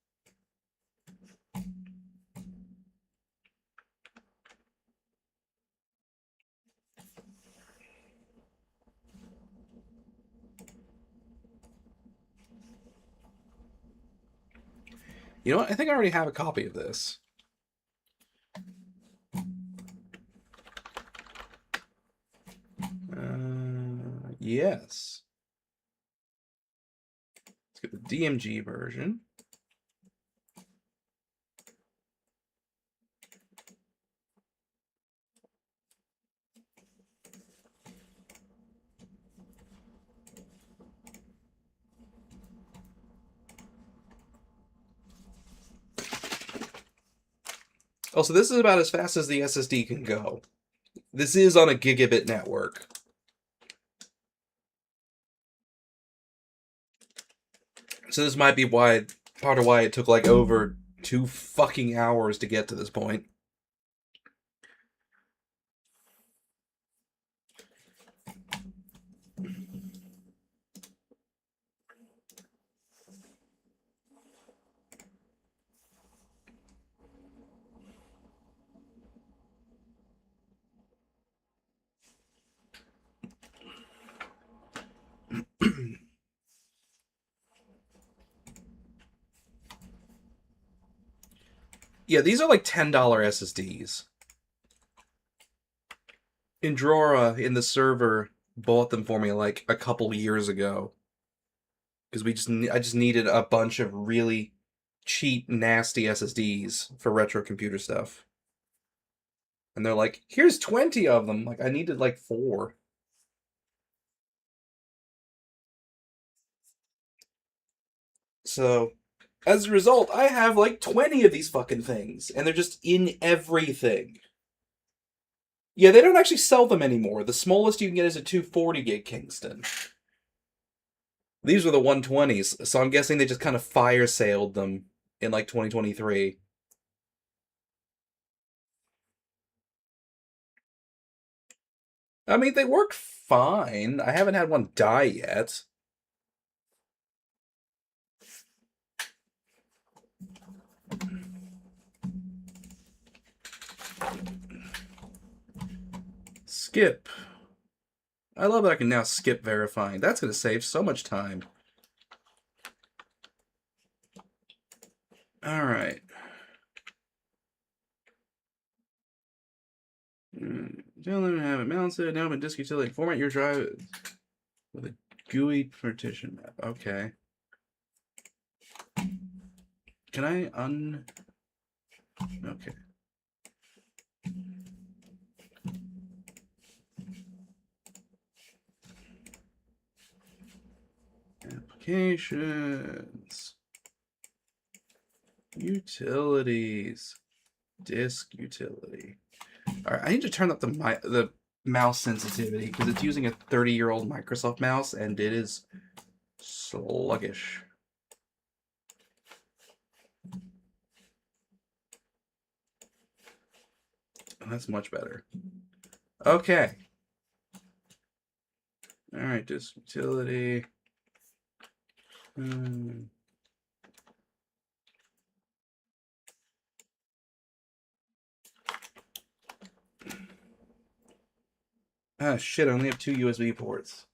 You know what? I think I already have a copy of this. Yes. Let's get the DMG version. Also, this is about as fast as the SSD can go. This is on a gigabit network. So this might be part of why it took like over 2 fucking hours to get to this point. Yeah, these are like $10 SSDs. Indrora in the server bought them for me like a couple years ago. Because I just needed a bunch of really cheap, nasty SSDs for retro computer stuff. And they're like, here's 20 of them. Like, I needed like 4. So, as a result, I have like 20 of these fucking things. And they're just in everything. Yeah, they don't actually sell them anymore. The smallest you can get is a 240 gig Kingston. These were the 120s, so I'm guessing they just kind of fire sailed them in like 2023. I mean, they work fine. I haven't had one die yet. Skip. I love that I can now skip verifying. That's going to save so much time. All right. Tell them to have it mounted. Now in disk utility. Format your drive with a GUI partition map. Okay. Can I Okay. Applications. Utilities. Disk utility. All right, I need to turn up the mouse sensitivity because it's using a 30-year-old Microsoft mouse and it is sluggish. Oh, that's much better. Okay. All right, disk utility. Ah, shit, I only have 2 USB ports.